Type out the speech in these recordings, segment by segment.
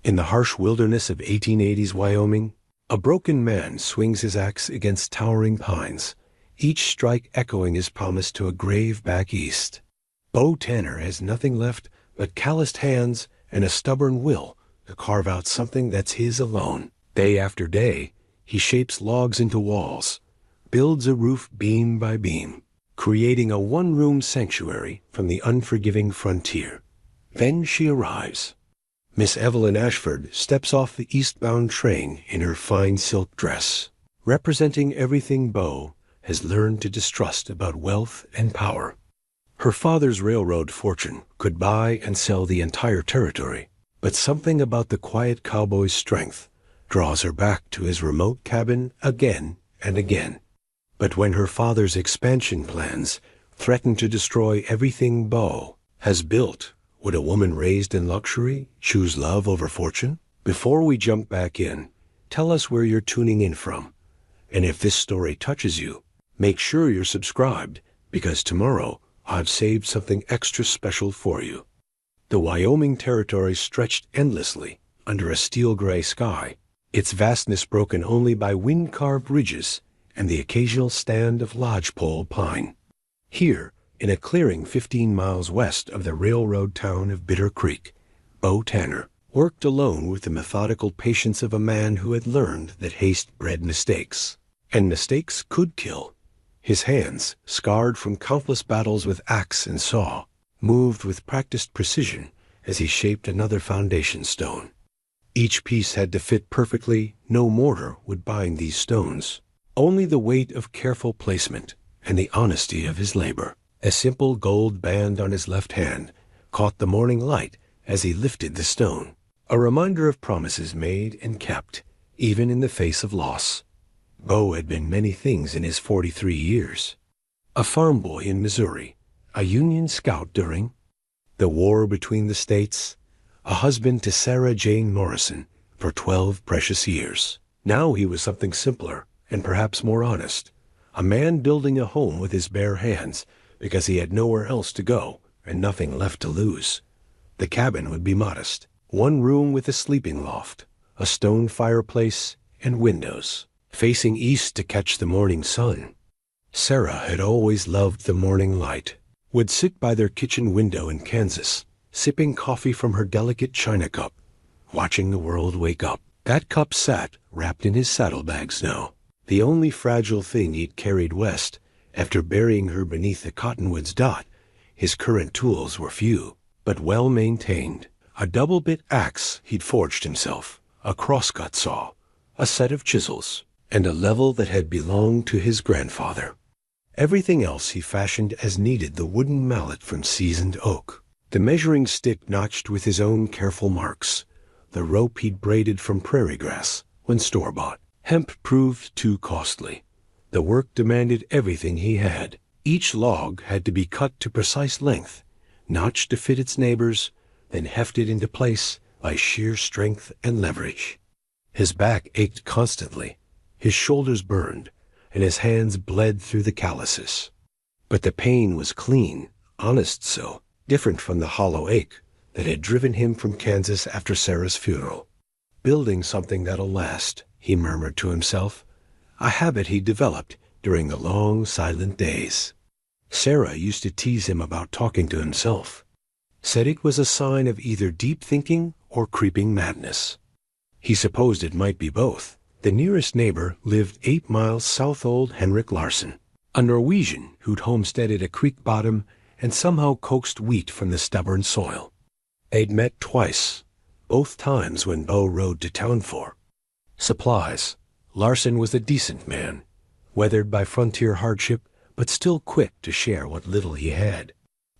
In the harsh wilderness of 1880s Wyoming, a broken man swings his axe against towering pines, each strike echoing his promise to a grave back east. Bo Tanner has nothing left but calloused hands and a stubborn will to carve out something that's his alone. Day after day, he shapes logs into walls, builds a roof beam by beam, creating a one-room sanctuary from the unforgiving frontier. Then she arrives. Miss Evelyn Ashford steps off the eastbound train in her fine silk dress, representing everything Bo has learned to distrust about wealth and power. Her father's railroad fortune could buy and sell the entire territory, but something about the quiet cowboy's strength draws her back to his remote cabin again and again. But when her father's expansion plans threaten to destroy everything Bo has built, would a woman raised in luxury choose love over fortune? Before we jump back in, tell us where you're tuning in from. And if this story touches you, make sure you're subscribed, because tomorrow I've saved something extra special for you. The Wyoming Territory stretched endlessly under a steel-gray sky, its vastness broken only by wind-carved ridges and the occasional stand of lodgepole pine. Here, in a clearing 15 miles west of the railroad town of Bitter Creek, Bo Tanner worked alone with the methodical patience of a man who had learned that haste bred mistakes. And mistakes could kill. His hands, scarred from countless battles with axe and saw, moved with practiced precision as he shaped another foundation stone. Each piece had to fit perfectly. No mortar would bind these stones. Only the weight of careful placement and the honesty of his labor. A simple gold band on his left hand caught the morning light as he lifted the stone, a reminder of promises made and kept, even in the face of loss. Bo had been many things in his 43 years. A farm boy in Missouri, a Union scout during the war between the states, a husband to Sarah Jane Morrison for 12 precious years. Now he was something simpler and perhaps more honest, a man building a home with his bare hands because he had nowhere else to go and nothing left to lose. The cabin would be modest, one room with a sleeping loft, a stone fireplace, and windows facing east to catch the morning sun. Sarah had always loved the morning light, would sit by their kitchen window in Kansas, sipping coffee from her delicate china cup, watching the world wake up. That cup sat wrapped in his saddlebags now, the only fragile thing he'd carried west. After burying her beneath the cottonwoods dot, his current tools were few, but well maintained. A double-bit axe he'd forged himself, a crosscut saw, a set of chisels, and a level that had belonged to his grandfather. Everything else he fashioned as needed: the wooden mallet from seasoned oak, the measuring stick notched with his own careful marks, the rope he'd braided from prairie grass when store-bought. Hemp proved too costly. The work demanded everything he had. Each log had to be cut to precise length, notched to fit its neighbors, then hefted into place by sheer strength and leverage. His back ached constantly, his shoulders burned, and his hands bled through the calluses. But the pain was clean, honest so, different from the hollow ache that had driven him from Kansas after Sarah's funeral. Building something that'll last, he murmured to himself, a habit he developed during the long, silent days. Sarah used to tease him about talking to himself, said it was a sign of either deep thinking or creeping madness. He supposed it might be both. The nearest neighbor lived 8 miles south. Old Henrik Larsen, a Norwegian who'd homesteaded a creek bottom and somehow coaxed wheat from the stubborn soil. They'd met twice, both times when Bo rode to town for supplies. Larsen was a decent man, weathered by frontier hardship, but still quick to share what little he had.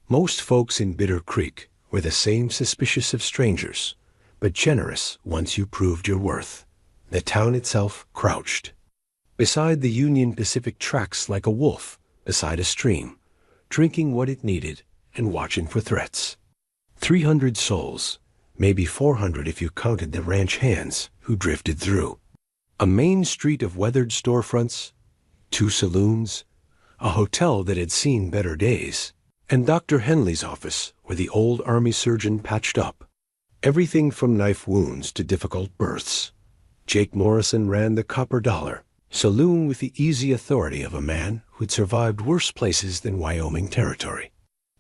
Most folks in Bitter Creek were the same, suspicious of strangers, but generous once you proved your worth. The town itself crouched beside the Union Pacific tracks like a wolf beside a stream, drinking what it needed and watching for threats. 300 souls, maybe 400 if you counted the ranch hands who drifted through. A main street of weathered storefronts, 2 saloons, a hotel that had seen better days, and Dr. Henley's office where the old army surgeon patched up. Everything from knife wounds to difficult births. Jake Morrison ran the Copper Dollar saloon with the easy authority of a man who'd survived worse places than Wyoming territory.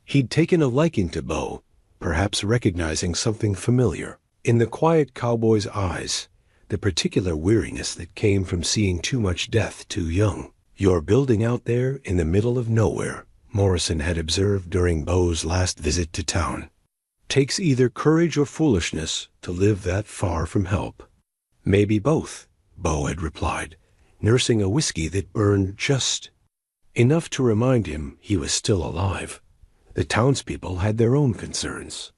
He'd taken a liking to Bo, perhaps recognizing something familiar in the quiet cowboy's eyes, the particular weariness that came from seeing too much death too young. "You're building out there in the middle of nowhere," Morrison had observed during Bo's last visit to town. "Takes either courage or foolishness to live that far from help." "Maybe both," Bo had replied, nursing a whiskey that burned just enough to remind him he was still alive. The townspeople had their own concerns.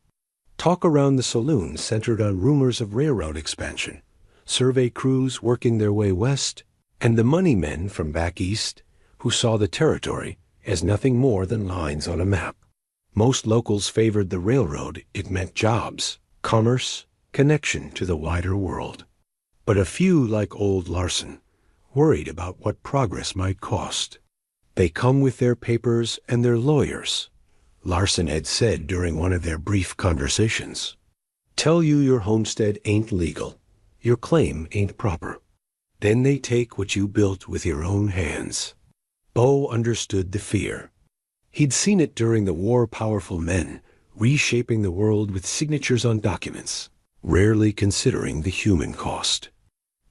Talk around the saloon centered on rumors of railroad expansion, survey crews working their way west, and the money men from back east who saw the territory as nothing more than lines on a map. Most locals favored the railroad. It meant jobs, commerce, connection to the wider world. But a few, like old Larson, worried about what progress might cost. "They come with their papers and their lawyers," Larson had said during one of their brief conversations. "Tell you your homestead ain't legal, your claim ain't proper. Then they take what you built with your own hands." Bo understood the fear. He'd seen it during the war, powerful men reshaping the world with signatures on documents, rarely considering the human cost.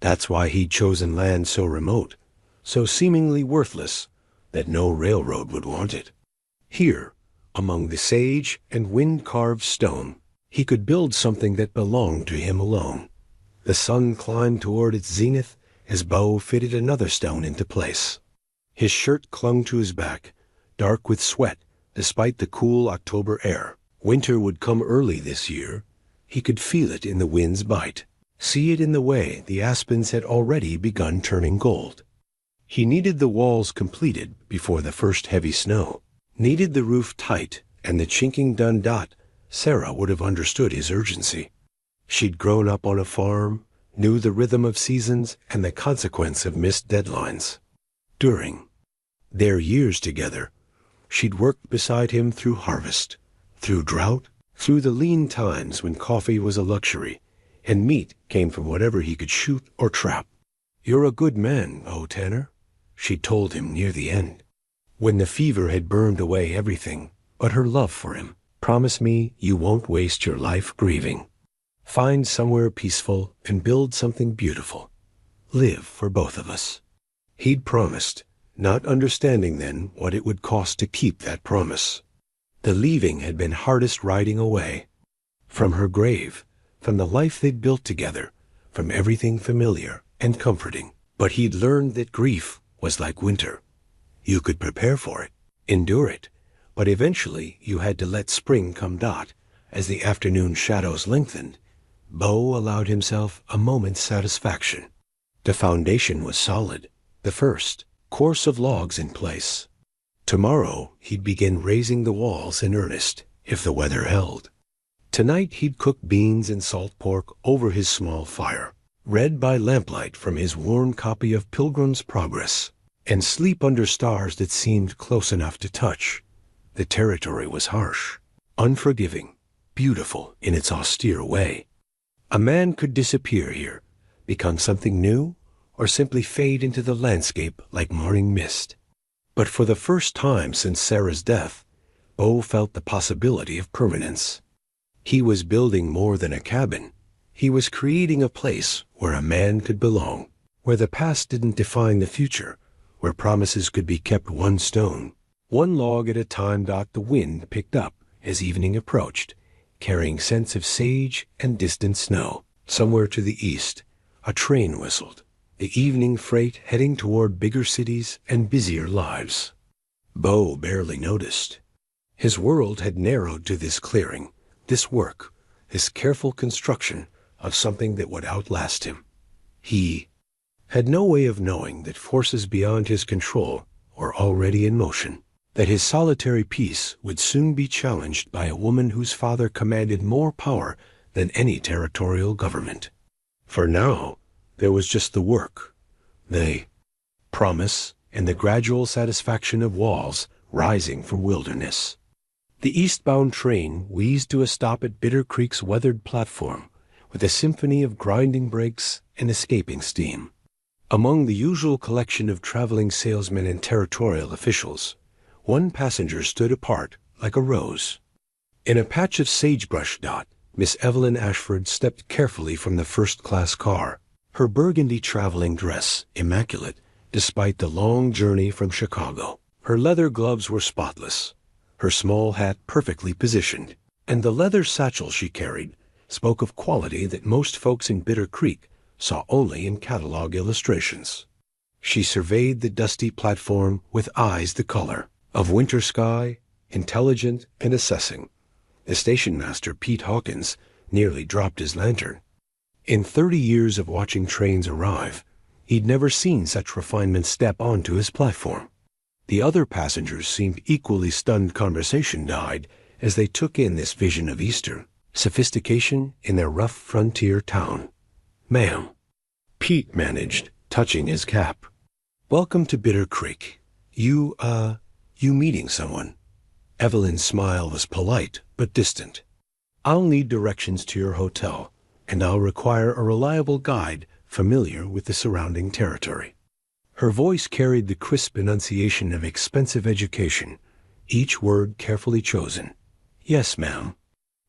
That's why he'd chosen land so remote, so seemingly worthless, that no railroad would want it. Here, among the sage and wind-carved stone, he could build something that belonged to him alone. The sun climbed toward its zenith as Bo fitted another stone into place. His shirt clung to his back, dark with sweat despite the cool October air. Winter would come early this year. He could feel it in the wind's bite, see it in the way the aspens had already begun turning gold. He needed the walls completed before the first heavy snow, needed the roof tight and the chinking done. Sarah would have understood his urgency. She'd grown up on a farm, knew the rhythm of seasons and the consequence of missed deadlines. During their years together, she'd worked beside him through harvest, through drought, through the lean times when coffee was a luxury and meat came from whatever he could shoot or trap. "You're a good man, O Tanner," she told him near the end, when the fever had burned away everything but her love for him. "Promise me you won't waste your life grieving. Find somewhere peaceful and build something beautiful. Live for both of us." He'd promised, not understanding then what it would cost to keep that promise. The leaving had been hardest riding away. From her grave, from the life they'd built together, from everything familiar and comforting. But he'd learned that grief was like winter. You could prepare for it, endure it, but eventually you had to let spring come. As the afternoon shadows lengthened, Bo allowed himself a moment's satisfaction. The foundation was solid, the first course of logs in place. Tomorrow he'd begin raising the walls in earnest, if the weather held. Tonight he'd cook beans and salt pork over his small fire, read by lamplight from his worn copy of Pilgrim's Progress, and sleep under stars that seemed close enough to touch. The territory was harsh, unforgiving, beautiful in its austere way. A man could disappear here, become something new, or simply fade into the landscape like morning mist. But for the first time since Sarah's death, Bo felt the possibility of permanence. He was building more than a cabin. He was creating a place where a man could belong, where the past didn't define the future, where promises could be kept one stone, one log at a time. The wind picked up as evening approached, carrying scents of sage and distant snow. Somewhere to the east, a train whistled, the evening freight heading toward bigger cities and busier lives. Bo barely noticed. His world had narrowed to this clearing, this work, this careful construction of something that would outlast him. He had no way of knowing that forces beyond his control were already in motion, that his solitary peace would soon be challenged by a woman whose father commanded more power than any territorial government. For now, there was just the work, the promise, and the gradual satisfaction of walls rising from wilderness. The eastbound train wheezed to a stop at Bitter Creek's weathered platform, with a symphony of grinding brakes and escaping steam. Among the usual collection of traveling salesmen and territorial officials, one passenger stood apart like a rose. In a patch of sagebrush dot, Miss Evelyn Ashford stepped carefully from the first-class car, her burgundy traveling dress immaculate despite the long journey from Chicago. Her leather gloves were spotless, her small hat perfectly positioned, and the leather satchel she carried spoke of quality that most folks in Bitter Creek saw only in catalog illustrations. She surveyed the dusty platform with eyes the color of winter sky, intelligent and assessing. The station master, Pete Hawkins, nearly dropped his lantern. In 30 years of watching trains arrive, he'd never seen such refinement step onto his platform. The other passengers seemed equally stunned. Conversation died as they took in this vision of Eastern sophistication in their rough frontier town. "Ma'am," Pete managed, touching his cap. "Welcome to Bitter Creek. You meeting someone?" Evelyn's smile was polite but distant. "I'll need directions to your hotel, and I'll require a reliable guide familiar with the surrounding territory." Her voice carried the crisp enunciation of expensive education, each word carefully chosen. "Yes, ma'am.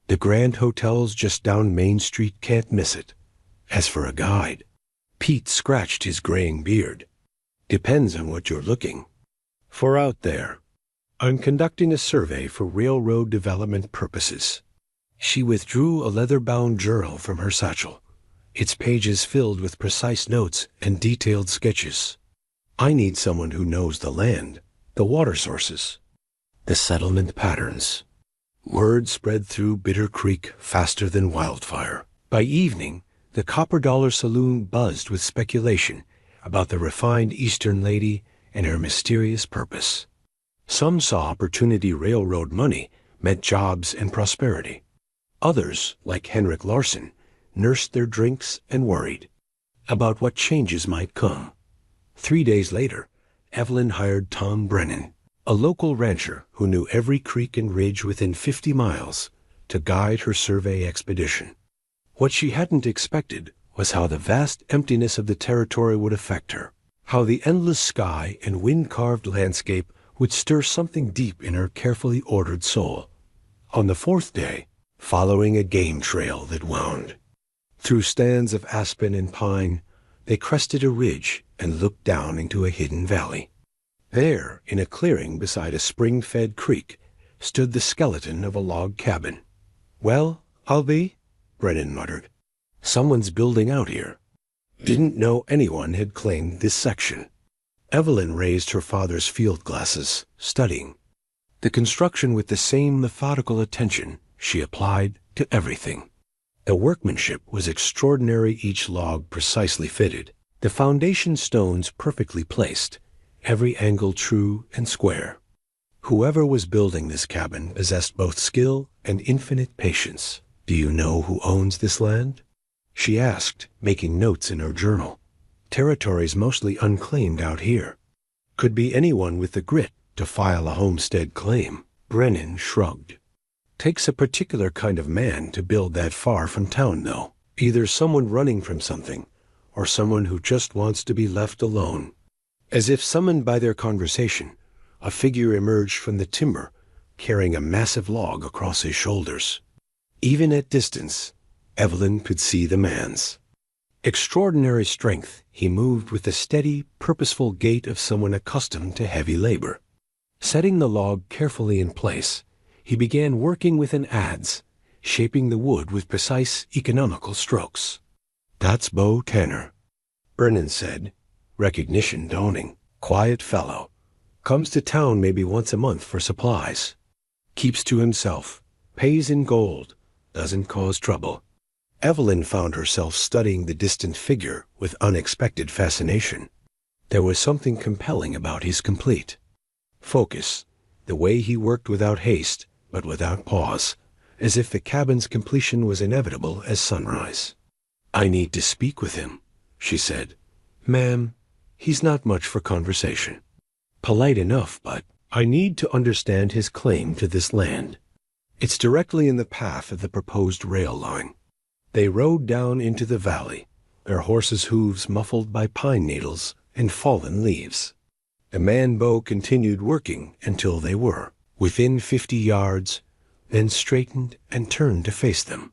The Grand Hotel's just down Main Street, can't miss it. As for a guide," Pete scratched his graying beard, "depends on what you're looking for out there. I'm conducting a survey for railroad development purposes." She withdrew a leather-bound journal from her satchel, its pages filled with precise notes and detailed sketches. "I need someone who knows the land, the water sources, the settlement patterns." Word spread through Bitter Creek faster than wildfire. By evening, the Copper Dollar Saloon buzzed with speculation about the refined Eastern lady and her mysterious purpose. Some saw opportunity railroad money meant jobs and prosperity. Others, like Henrik Larson, nursed their drinks and worried about what changes might come. 3 days later, Evelyn hired Tom Brennan, a local rancher who knew every creek and ridge within 50 miles, to guide her survey expedition. What she hadn't expected was how the vast emptiness of the territory would affect her, how the endless sky and wind-carved landscape would stir something deep in her carefully ordered soul. On the 4th day, following a game trail that wound through stands of aspen and pine, they crested a ridge and looked down into a hidden valley. There, in a clearing beside a spring-fed creek, stood the skeleton of a log cabin. "Well, I'll be," Brennan muttered. "Someone's building out here." Didn't know anyone had claimed this section. Evelyn raised her father's field glasses, studying the construction with the same methodical attention she applied to everything. The workmanship was extraordinary, each log precisely fitted, the foundation stones perfectly placed, every angle true and square. Whoever was building this cabin possessed both skill and infinite patience. "Do you know who owns this land?" she asked, making notes in her journal. "Territory's mostly unclaimed out here. Could be anyone with the grit to file a homestead claim." Brennan shrugged. "Takes a particular kind of man to build that far from town, though. Either someone running from something, or someone who just wants to be left alone." As if summoned by their conversation, a figure emerged from the timber, carrying a massive log across his shoulders. Even at distance, Evelyn could see the man's extraordinary strength. He moved with the steady, purposeful gait of someone accustomed to heavy labor. Setting the log carefully in place, he began working with an adze, shaping the wood with precise, economical strokes. "That's Bo Tanner," Brennan said, recognition dawning. "Quiet fellow. Comes to town maybe once a month for supplies. Keeps to himself. Pays in gold. Doesn't cause trouble." Evelyn found herself studying the distant figure with unexpected fascination. There was something compelling about his complete focus, the way he worked without haste, but without pause, as if the cabin's completion was inevitable as sunrise. "I need to speak with him," she said. "Ma'am, he's not much for conversation. Polite enough, but I need to understand his claim to this land. It's directly in the path of the proposed rail line. They rode down into the valley, their horses' hooves muffled by pine needles and fallen leaves. The man Bo continued working until they were within 50 yards, then straightened and turned to face them.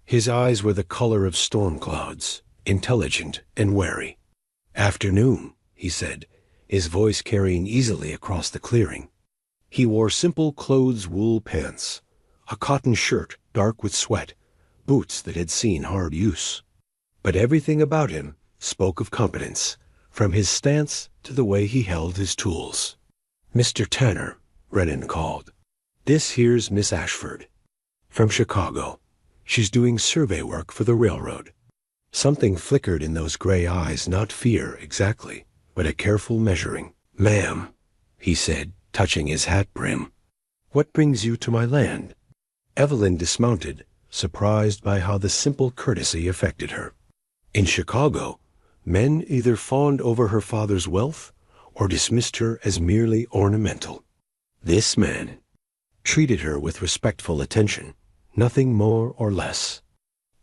His eyes were the color of storm clouds, intelligent and wary. "Afternoon," he said, his voice carrying easily across the clearing. He wore simple clothes wool pants, a cotton shirt dark with sweat, boots that had seen hard use. But everything about him spoke of competence, from his stance to the way he held his tools. "Mr. Tanner," Brennan called. "This here's Miss Ashford. From Chicago. She's doing survey work for the railroad." Something flickered in those gray eyes, not fear exactly, but a careful measuring. "Ma'am," he said, touching his hat brim. "What brings you to my land?" Evelyn dismounted, surprised by how the simple courtesy affected her. In Chicago, men either fawned over her father's wealth or dismissed her as merely ornamental. This man treated her with respectful attention, nothing more or less.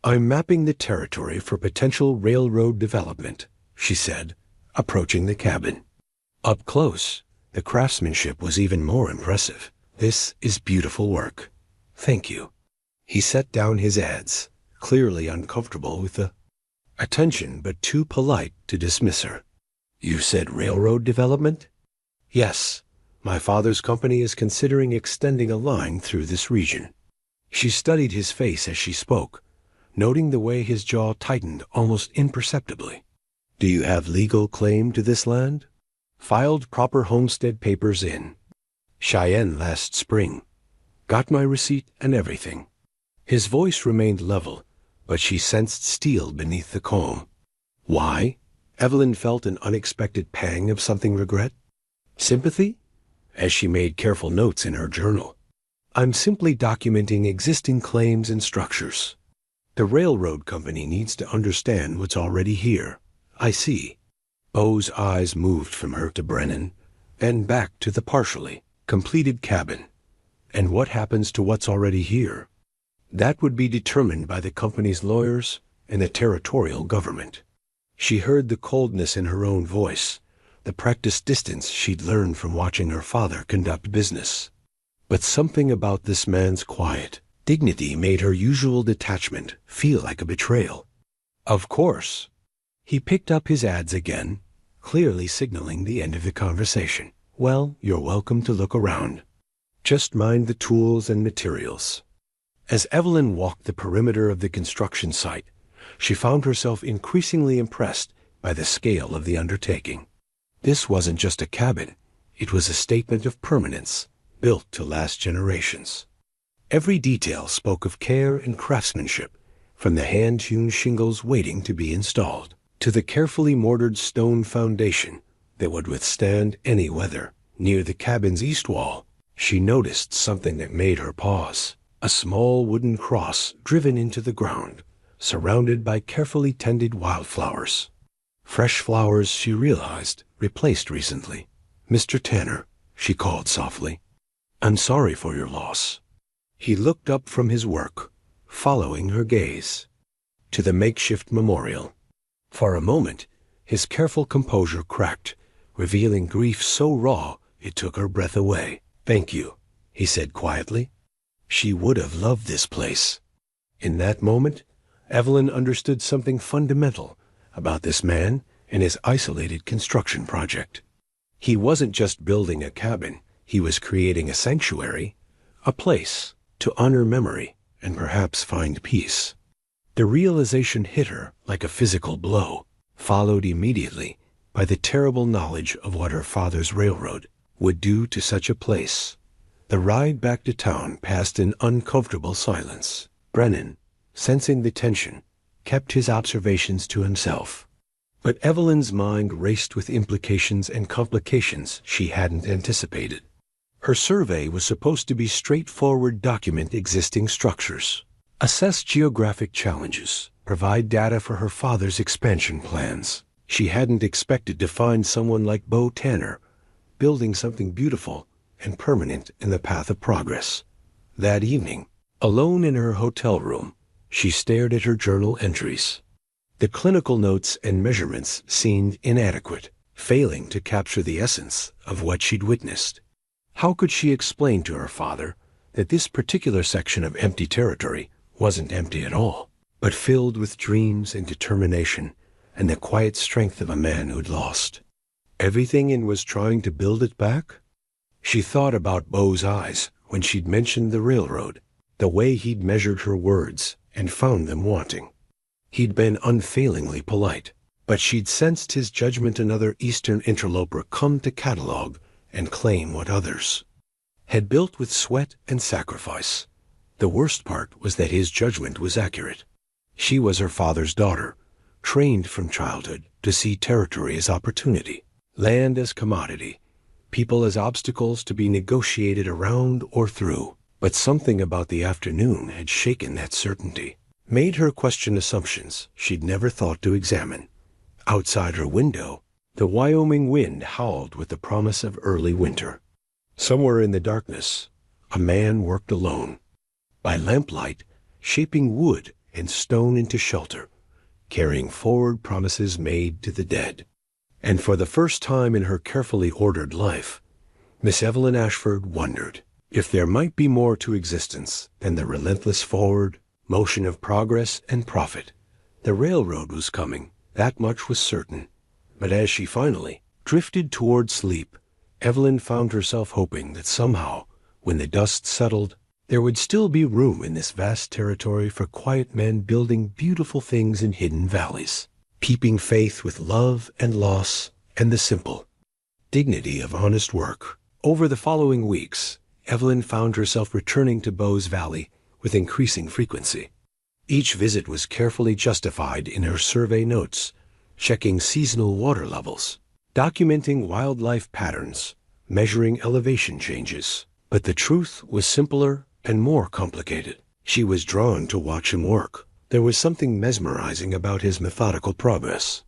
"I'm mapping the territory for potential railroad development," she said, approaching the cabin. Up close, the craftsmanship was even more impressive. "This is beautiful work. Thank you." He set down his adze, clearly uncomfortable with the attention but too polite to dismiss her. "You said railroad development?" "Yes. My father's company is considering extending a line through this region." She studied his face as she spoke, noting the way his jaw tightened almost imperceptibly. "Do you have legal claim to this land?" "Filed proper homestead papers in Cheyenne last spring. Got my receipt and everything." His voice remained level, but she sensed steel beneath the calm. "Why?" Evelyn felt an unexpected pang of something regret. Sympathy? As she made careful notes in her journal. "I'm simply documenting existing claims and structures. The railroad company needs to understand what's already here." "I see." Bo's eyes moved from her to Brennan, then back to the partially completed cabin. "And what happens to what's already here?" "That would be determined by the company's lawyers and the territorial government." She heard the coldness in her own voice, the practiced distance she'd learned from watching her father conduct business. But something about this man's quiet dignity made her usual detachment feel like a betrayal. "Of course." He picked up his adze again, clearly signaling the end of the conversation. "Well, you're welcome to look around. Just mind the tools and materials." As Evelyn walked the perimeter of the construction site, she found herself increasingly impressed by the scale of the undertaking. This wasn't just a cabin, it was a statement of permanence, built to last generations. Every detail spoke of care and craftsmanship, from the hand-hewn shingles waiting to be installed, to the carefully mortared stone foundation that would withstand any weather. Near the cabin's east wall, she noticed something that made her pause. A small wooden cross driven into the ground, surrounded by carefully tended wildflowers. Fresh flowers, she realized, replaced recently. "Mr. Tanner," she called softly. "I'm sorry for your loss." He looked up from his work, following her gaze, to the makeshift memorial. For a moment, his careful composure cracked, revealing grief so raw it took her breath away. "Thank you," he said quietly. She would have loved this place. In that moment, Evelyn understood something fundamental about this man and his isolated construction project. He wasn't just building a cabin, he was creating a sanctuary, a place to honor memory and perhaps find peace. The realization hit her like a physical blow, followed immediately by the terrible knowledge of what her father's railroad would do to such a place. The ride back to town passed in uncomfortable silence. Brennan, sensing the tension, kept his observations to himself. But Evelyn's mind raced with implications and complications she hadn't anticipated. Her survey was supposed to be straightforward: document existing structures, assess geographic challenges, provide data for her father's expansion plans. She hadn't expected to find someone like Bo Tanner building something beautiful and permanent in the path of progress. That evening, alone in her hotel room, she stared at her journal entries. The clinical notes and measurements seemed inadequate, failing to capture the essence of what she'd witnessed. How could she explain to her father that this particular section of empty territory wasn't empty at all, but filled with dreams and determination and the quiet strength of a man who'd lost everything and was trying to build it back? She thought about Beau's eyes when she'd mentioned the railroad, the way he'd measured her words and found them wanting. He'd been unfailingly polite, but she'd sensed his judgment another Eastern interloper come to catalog and claim what others had built with sweat and sacrifice. The worst part was that his judgment was accurate. She was her father's daughter, trained from childhood to see territory as opportunity, land as commodity, people as obstacles to be negotiated around or through. But something about the afternoon had shaken that certainty, made her question assumptions she'd never thought to examine. Outside her window, the Wyoming wind howled with the promise of early winter. Somewhere in the darkness, a man worked alone, by lamplight, shaping wood and stone into shelter, carrying forward promises made to the dead. And for the first time in her carefully ordered life, Miss Evelyn Ashford wondered if there might be more to existence than the relentless forward motion of progress and profit. The railroad was coming, that much was certain. But as she finally drifted toward sleep, Evelyn found herself hoping that somehow, when the dust settled, there would still be room in this vast territory for quiet men building beautiful things in hidden valleys, keeping faith with love and loss and the simple dignity of honest work. Over the following weeks, Evelyn found herself returning to Beau's Valley with increasing frequency. Each visit was carefully justified in her survey notes, checking seasonal water levels, documenting wildlife patterns, measuring elevation changes. But the truth was simpler and more complicated. She was drawn to watch him work. There was something mesmerizing about his methodical progress.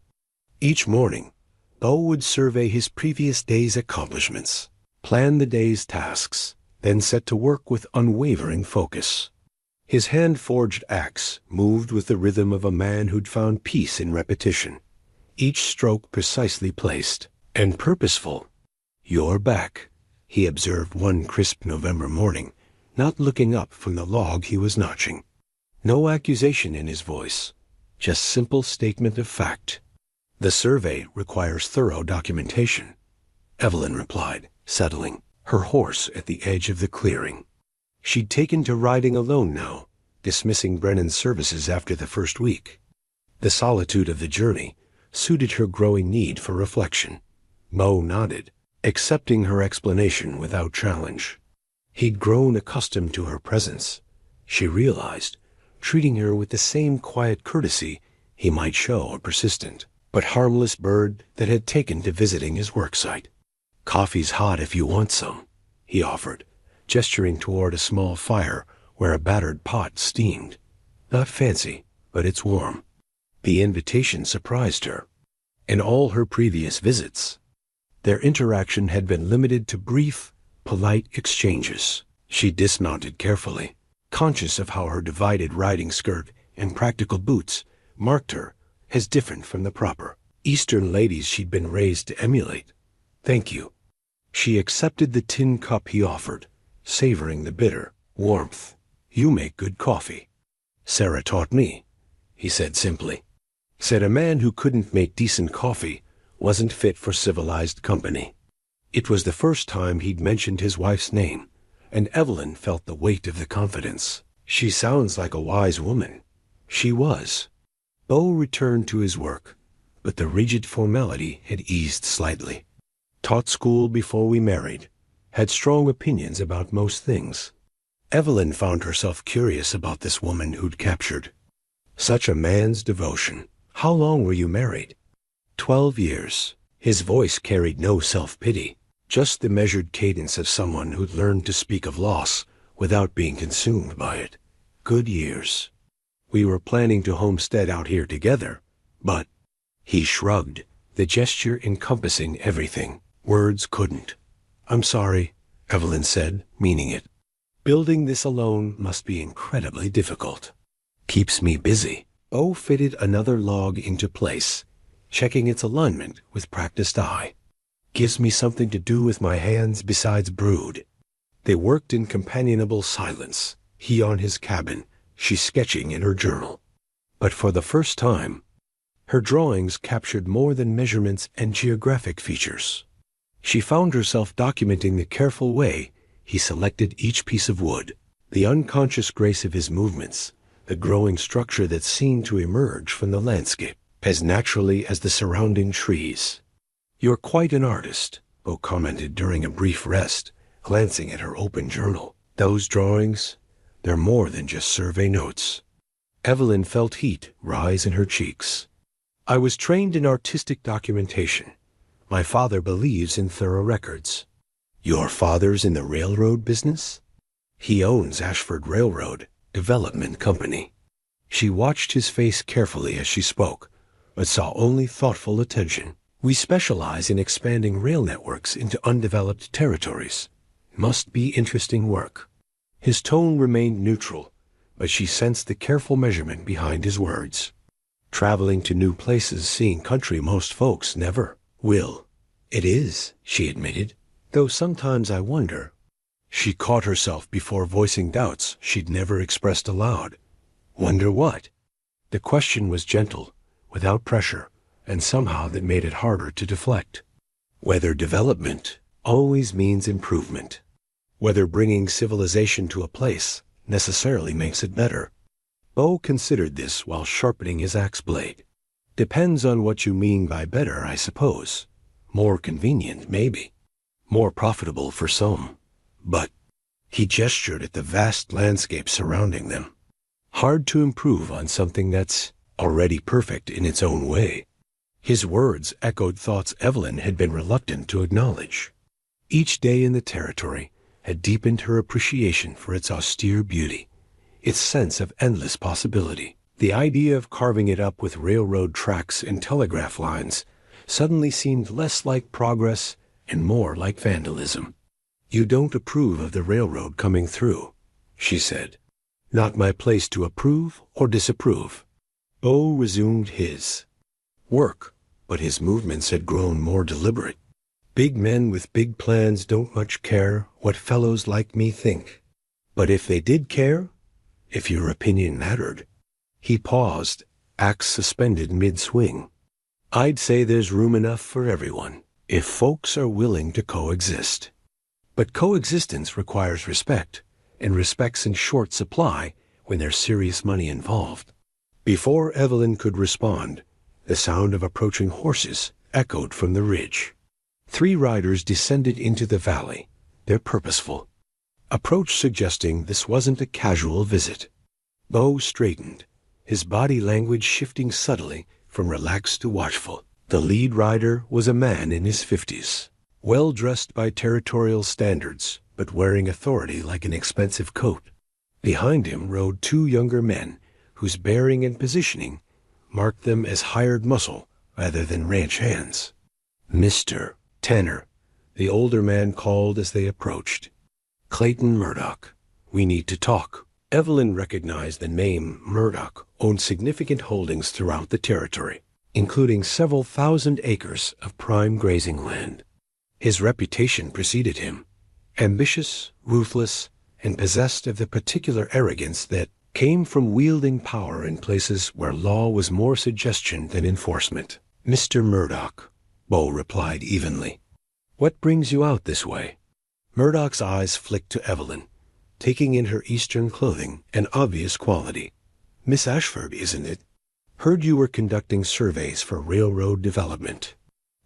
Each morning, Beau would survey his previous day's accomplishments, plan the day's tasks, then set to work with unwavering focus. His hand-forged axe moved with the rhythm of a man who'd found peace in repetition, each stroke precisely placed and purposeful. "You're back," he observed one crisp November morning, not looking up from the log he was notching. No accusation in his voice, just simple statement of fact. "The survey requires thorough documentation," Evelyn replied, settling, her horse at the edge of the clearing. She'd taken to riding alone now, dismissing Brennan's services after the first week. The solitude of the journey suited her growing need for reflection. Beau nodded, accepting her explanation without challenge. He'd grown accustomed to her presence, she realized, treating her with the same quiet courtesy he might show a persistent but harmless bird that had taken to visiting his worksite. "Coffee's hot if you want some," he offered, gesturing toward a small fire where a battered pot steamed. "Not fancy, but it's warm." The invitation surprised her. In all her previous visits, their interaction had been limited to brief, polite exchanges. She dismounted carefully, conscious of how her divided riding skirt and practical boots marked her as different from the proper Eastern ladies she'd been raised to emulate. "Thank you." She accepted the tin cup he offered, savoring the bitter warmth. "You make good coffee." "Sarah taught me," he said simply. Said a man who couldn't make decent coffee wasn't fit for civilized company. It was the first time he'd mentioned his wife's name, and Evelyn felt the weight of the confidence. "She sounds like a wise woman." She was. Beau returned to his work, but the rigid formality had eased slightly. "Taught school before we married. Had strong opinions about most things." Evelyn found herself curious about this woman who'd captured such a man's devotion. "How long were you married?" 12 years. His voice carried no self-pity, just the measured cadence of someone who'd learned to speak of loss without being consumed by it. "Good years. We were planning to homestead out here together, but—" He shrugged, the gesture encompassing everything. Words couldn't. "I'm sorry. Evelyn said, meaning it. Building this alone must be incredibly difficult. Keeps me busy. Bo fitted another log into place, checking its alignment with practiced eye. Gives me something to do with my hands besides brood. They worked in companionable silence, he on his cabin, she sketching in her journal. But for the first time, her drawings captured more than measurements and geographic features. She found herself documenting the careful way he selected each piece of wood, the unconscious grace of his movements, the growing structure that seemed to emerge from the landscape, as naturally as the surrounding trees. "You're quite an artist," Bo commented during a brief rest, glancing at her open journal. "Those drawings, they're more than just survey notes." Evelyn felt heat rise in her cheeks. "I was trained in artistic documentation. My father believes in thorough records." "Your father's in the railroad business?" "He owns Ashford Railroad Development Company." She watched his face carefully as she spoke, but saw only thoughtful attention. "We specialize in expanding rail networks into undeveloped territories. Must be interesting work." His tone remained neutral, but she sensed the careful measurement behind his words. "Traveling to new places, seeing country most folks never will." "It is," she admitted, "though sometimes I wonder." She caught herself before voicing doubts she'd never expressed aloud. "Wonder what?" The question was gentle, without pressure, and somehow that made it harder to deflect. Whether development always means improvement. Whether bringing civilization to a place necessarily makes it better. Bo considered this while sharpening his axe blade. "Depends on what you mean by better, I suppose. More convenient, maybe. More profitable for some. But," he gestured at the vast landscape surrounding them, "hard to improve on something that's already perfect in its own way." His words echoed thoughts Evelyn had been reluctant to acknowledge. Each day in the territory had deepened her appreciation for its austere beauty, its sense of endless possibility. The idea of carving it up with railroad tracks and telegraph lines suddenly seemed less like progress and more like vandalism. "You don't approve of the railroad coming through," she said. "Not my place to approve or disapprove." Bo resumed his work, but his movements had grown more deliberate. "Big men with big plans don't much care what fellows like me think. But if they did care, if your opinion mattered." He paused, axe suspended mid-swing. "I'd say there's room enough for everyone, if folks are willing to coexist. But coexistence requires respect, and respect's in short supply when there's serious money involved." Before Evelyn could respond, the sound of approaching horses echoed from the ridge. 3 riders descended into the valley, their purposeful approach suggesting this wasn't a casual visit. Bo straightened, his body language shifting subtly from relaxed to watchful. The lead rider was a man in his 50s, well dressed by territorial standards, but wearing authority like an expensive coat. Behind him rode 2 younger men, whose bearing and positioning marked them as hired muscle rather than ranch hands. "Mr. Tanner," the older man called as they approached. "Clayton Murdoch. We need to talk." Evelyn recognized the name. Murdoch owned significant holdings throughout the territory, including several thousand acres of prime grazing land. His reputation preceded him, ambitious, ruthless, and possessed of the particular arrogance that came from wielding power in places where law was more suggestion than enforcement. "Mr. Murdoch," Bo replied evenly. "What brings you out this way?" Murdoch's eyes flicked to Evelyn, taking in her Eastern clothing, an obvious quality. "Miss Ashford, isn't it? Heard you were conducting surveys for railroad development."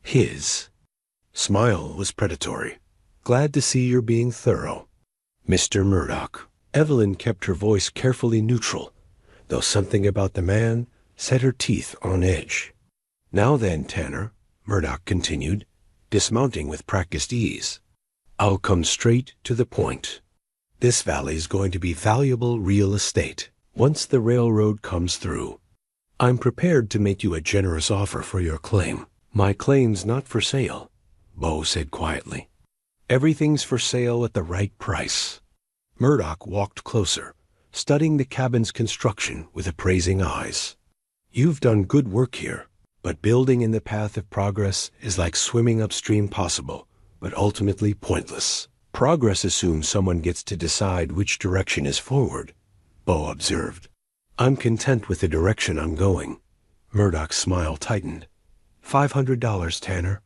His smile was predatory. "Glad to see you're being thorough, Mr. Murdoch." Evelyn kept her voice carefully neutral, though something about the man set her teeth on edge. "Now then, Tanner," Murdoch continued, dismounting with practiced ease, "I'll come straight to the point. This valley's going to be valuable real estate once the railroad comes through. I'm prepared to make you a generous offer for your claim." "My claim's not for sale," Bo said quietly. Everything's for sale at the right price. Murdoch walked closer, studying the cabin's construction with appraising eyes. You've done good work here, but building in the path of progress is like swimming upstream, possible, but ultimately pointless. Progress assumes someone gets to decide which direction is forward, Bo observed. I'm content with the direction I'm going. Murdoch's smile tightened. $500, Tanner.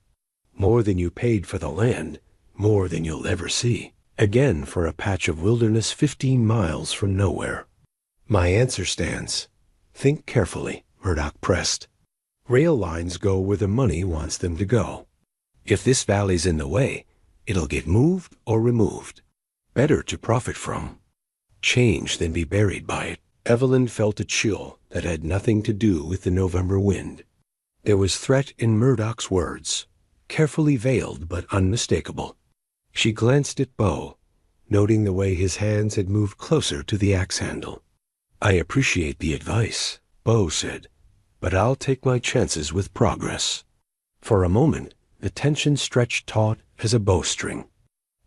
More than you paid for the land, more than you'll ever see. Again for a patch of wilderness 15 miles from nowhere. My answer stands. Think carefully, Murdoch pressed. Rail lines go where the money wants them to go. If this valley's in the way, it'll get moved or removed. Better to profit from change than be buried by it. Evelyn felt a chill that had nothing to do with the November wind. There was threat in Murdoch's words, carefully veiled but unmistakable. She glanced at Bo, noting the way his hands had moved closer to the axe handle. I appreciate the advice, Bo said, but I'll take my chances with progress. For a moment, the tension stretched taut as a bowstring.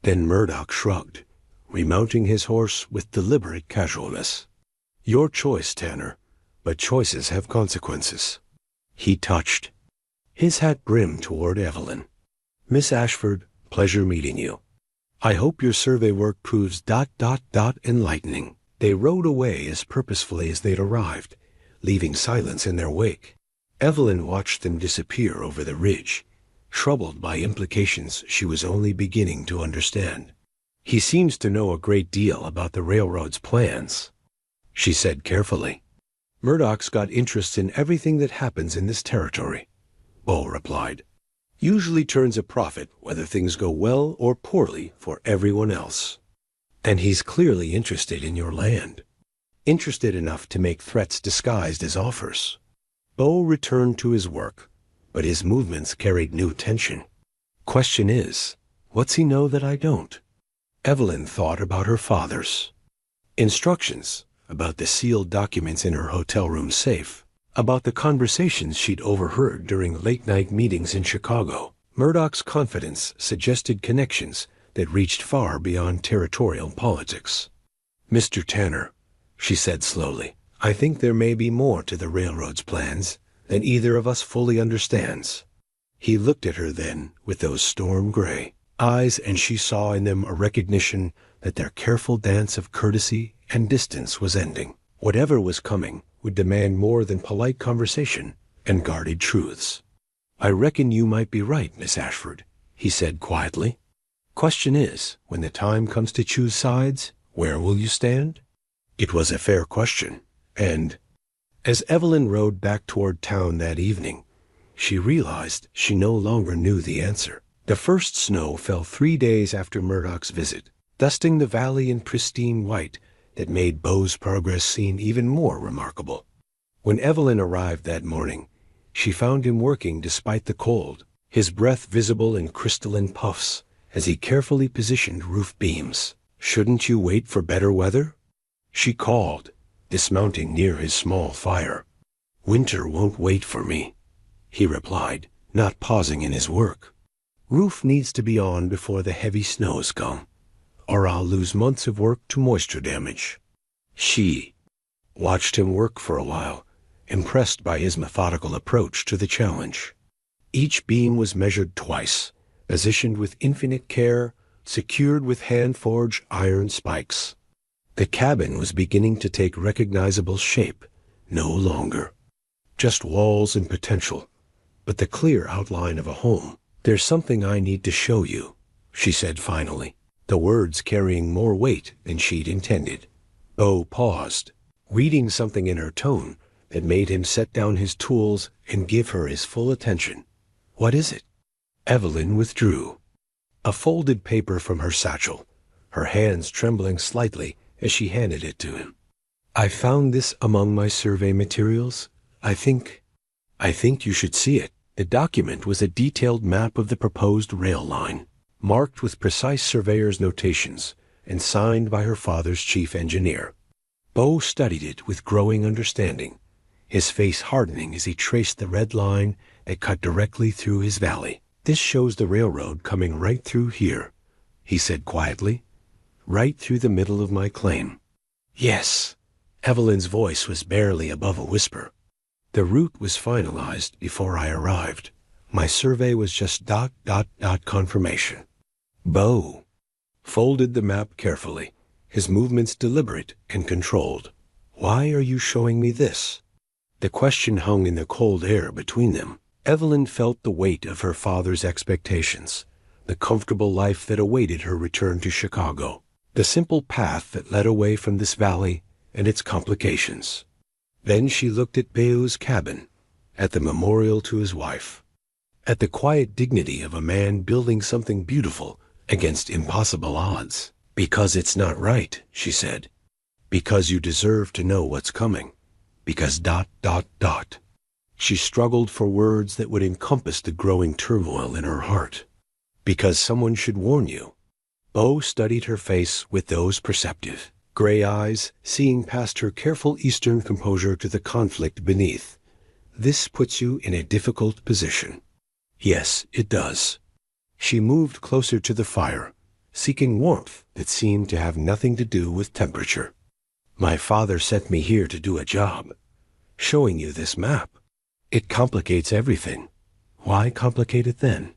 Then Murdoch shrugged, remounting his horse with deliberate casualness. Your choice, Tanner, but choices have consequences. He touched his hat brimmed toward Evelyn. Miss Ashford, pleasure meeting you. I hope your survey work proves ... enlightening. They rode away as purposefully as they'd arrived, leaving silence in their wake. Evelyn watched them disappear over the ridge, troubled by implications she was only beginning to understand. He seems to know a great deal about the railroad's plans, she said carefully. Murdoch's got interests in everything that happens in this territory, Bo replied. Usually turns a profit whether things go well or poorly for everyone else. And he's clearly interested in your land. Interested enough to make threats disguised as offers. Bo returned to his work, but his movements carried new tension. Question is, what's he know that I don't? Evelyn thought about her father's instructions, about the sealed documents in her hotel room safe, about the conversations she'd overheard during late-night meetings in Chicago. Murdoch's confidence suggested connections that reached far beyond territorial politics. Mr. Tanner, she said slowly, I think there may be more to the railroad's plans than either of us fully understands. He looked at her then with those storm-gray eyes, and she saw in them a recognition that their careful dance of courtesy and distance was ending. Whatever was coming would demand more than polite conversation and guarded truths. I reckon you might be right, Miss Ashford, he said quietly. Question is, when the time comes to choose sides, where will you stand? It was a fair question, and as Evelyn rode back toward town that evening, she realized she no longer knew the answer. The first snow fell 3 days after Murdoch's visit, dusting the valley in pristine white that made Bo's progress seem even more remarkable. When Evelyn arrived that morning, she found him working despite the cold, his breath visible in crystalline puffs as he carefully positioned roof beams. Shouldn't you wait for better weather? She called, dismounting near his small fire. Winter won't wait for me, he replied, not pausing in his work. Roof needs to be on before the heavy snows come, or I'll lose months of work to moisture damage. She watched him work for a while, impressed by his methodical approach to the challenge. Each beam was measured twice, positioned with infinite care, secured with hand-forged iron spikes. The cabin was beginning to take recognizable shape, no longer just walls and potential, but the clear outline of a home. There's something I need to show you, she said finally, the words carrying more weight than she'd intended. Bo paused, reading something in her tone that made him set down his tools and give her his full attention. What is it? Evelyn withdrew a folded paper from her satchel, her hands trembling slightly as she handed it to him. I found this among my survey materials. I think you should see it. The document was a detailed map of the proposed rail line, marked with precise surveyor's notations and signed by her father's chief engineer. Bo studied it with growing understanding, his face hardening as he traced the red line that cut directly through his valley. This shows the railroad coming right through here, he said quietly. Right through the middle of my claim. Yes. Evelyn's voice was barely above a whisper. The route was finalized before I arrived. My survey was just ... confirmation. Bo folded the map carefully, his movements deliberate and controlled. Why are you showing me this? The question hung in the cold air between them. Evelyn felt the weight of her father's expectations, the comfortable life that awaited her return to Chicago, the simple path that led away from this valley and its complications. Then she looked at Beo's cabin, at the memorial to his wife, at the quiet dignity of a man building something beautiful against impossible odds. Because it's not right, she said. Because you deserve to know what's coming. Because ... She struggled for words that would encompass the growing turmoil in her heart. Because someone should warn you. Bo studied her face with those perceptive, gray eyes, seeing past her careful Eastern composure to the conflict beneath. This puts you in a difficult position. Yes, it does. She moved closer to the fire, seeking warmth that seemed to have nothing to do with temperature. My father sent me here to do a job. Showing you this map. It complicates everything. Why complicate it then?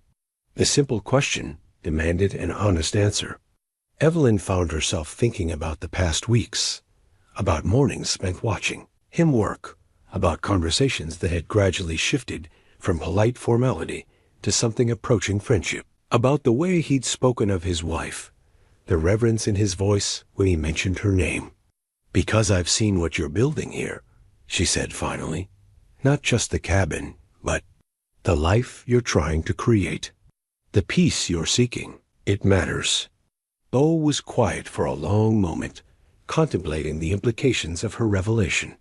The simple question demanded an honest answer. Evelyn found herself thinking about the past weeks, about mornings spent watching him work, about conversations that had gradually shifted from polite formality to something approaching friendship, about the way he'd spoken of his wife, the reverence in his voice when he mentioned her name. Because I've seen what you're building here, she said finally. Not just the cabin, but the life you're trying to create. The peace you're seeking. It matters. Bo was quiet for a long moment, contemplating the implications of her revelation.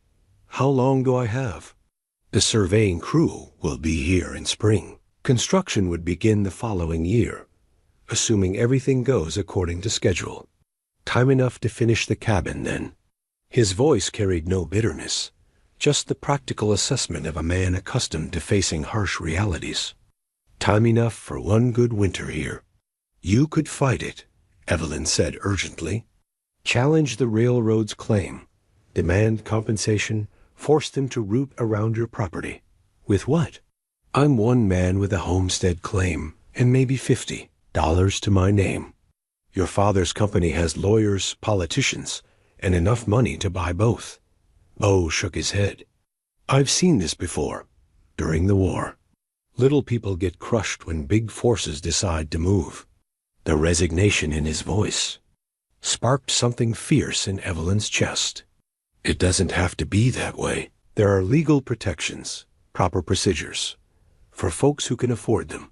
How long do I have? The surveying crew will be here in spring. Construction would begin the following year, assuming everything goes according to schedule. Time enough to finish the cabin, then. His voice carried no bitterness, just the practical assessment of a man accustomed to facing harsh realities. Time enough for one good winter here. You could fight it, Evelyn said urgently. Challenge the railroad's claim. Demand compensation. Force them to root around your property. With what? I'm one man with a homestead claim, and maybe $50 to my name. Your father's company has lawyers, politicians, and enough money to buy both. Bo shook his head. I've seen this before, during the war. Little people get crushed when big forces decide to move. The resignation in his voice sparked something fierce in Evelyn's chest. It doesn't have to be that way. There are legal protections, proper procedures, for folks who can afford them.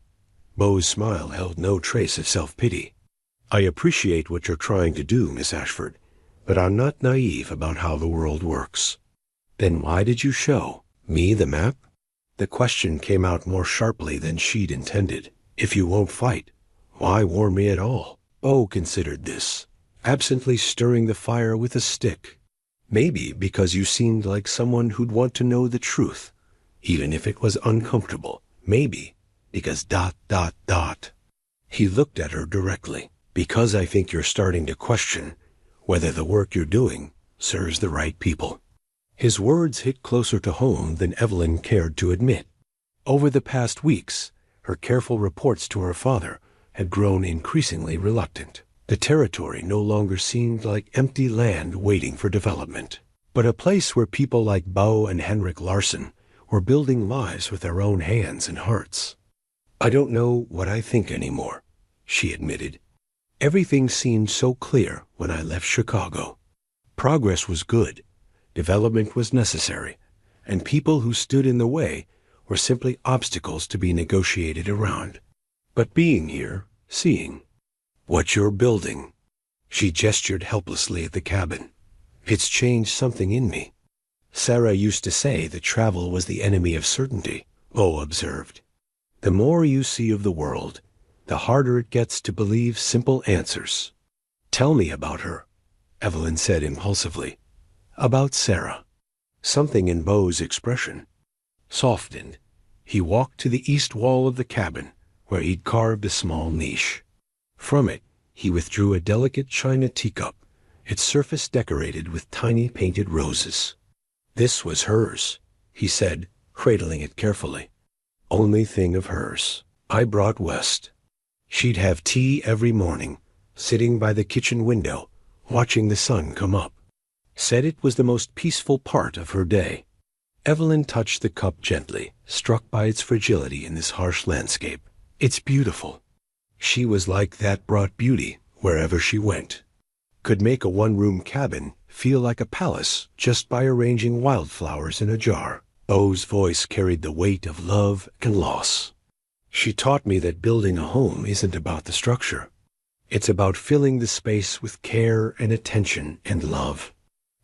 Bo's smile held no trace of self-pity. I appreciate what you're trying to do, Miss Ashford, but I'm not naive about how the world works. Then why did you show me the map? The question came out more sharply than she'd intended. If you won't fight, why warn me at all? Bo considered this, absently stirring the fire with a stick. Maybe because you seemed like someone who'd want to know the truth, even if it was uncomfortable. Maybe because ... He looked at her directly. Because I think you're starting to question whether the work you're doing serves the right people. His words hit closer to home than Evelyn cared to admit. Over the past weeks, her careful reports to her father had grown increasingly reluctant. The territory no longer seemed like empty land waiting for development, but a place where people like Bo and Henrik Larson were building lives with their own hands and hearts. I don't know what I think anymore, she admitted. Everything seemed so clear when I left Chicago. Progress was good, development was necessary, and people who stood in the way were simply obstacles to be negotiated around. But being here, seeing what you're building, she gestured helplessly at the cabin. It's changed something in me. Sarah used to say that travel was the enemy of certainty, Bo observed. The more you see of the world, the harder it gets to believe simple answers. Tell me about her, Evelyn said impulsively. About Sarah. Something in Bo's expression softened. He walked to the east wall of the cabin, where he'd carved a small niche. From it, He withdrew a delicate china teacup, its surface decorated with tiny painted roses. This was hers, he said, cradling it carefully. Only thing of hers. I brought West. She'd have tea every morning, sitting by the kitchen window, watching the sun come up. Said it was the most peaceful part of her day. Evelyn touched the cup gently, struck by its fragility in this harsh landscape. It's beautiful. She was like that, brought beauty wherever she went. Could make a one-room cabin feel like a palace just by arranging wildflowers in a jar. Beau's voice carried the weight of love and loss. She taught me that building a home isn't about the structure. It's about filling the space with care and attention and love.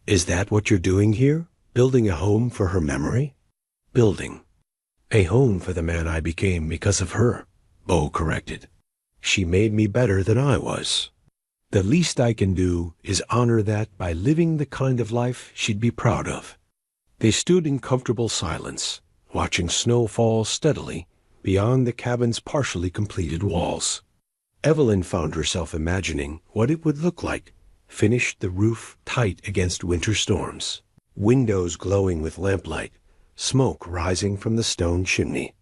Is that what you're doing here? Building a home for her memory? Building. A home for the man I became because of her, Beau corrected. She made me better than I was. The least I can do is honor that by living the kind of life she'd be proud of. They stood in comfortable silence, watching snow fall steadily beyond the cabin's partially completed walls. Evelyn found herself imagining what it would look like, finished, the roof tight against winter storms, windows glowing with lamplight, smoke rising from the stone chimney.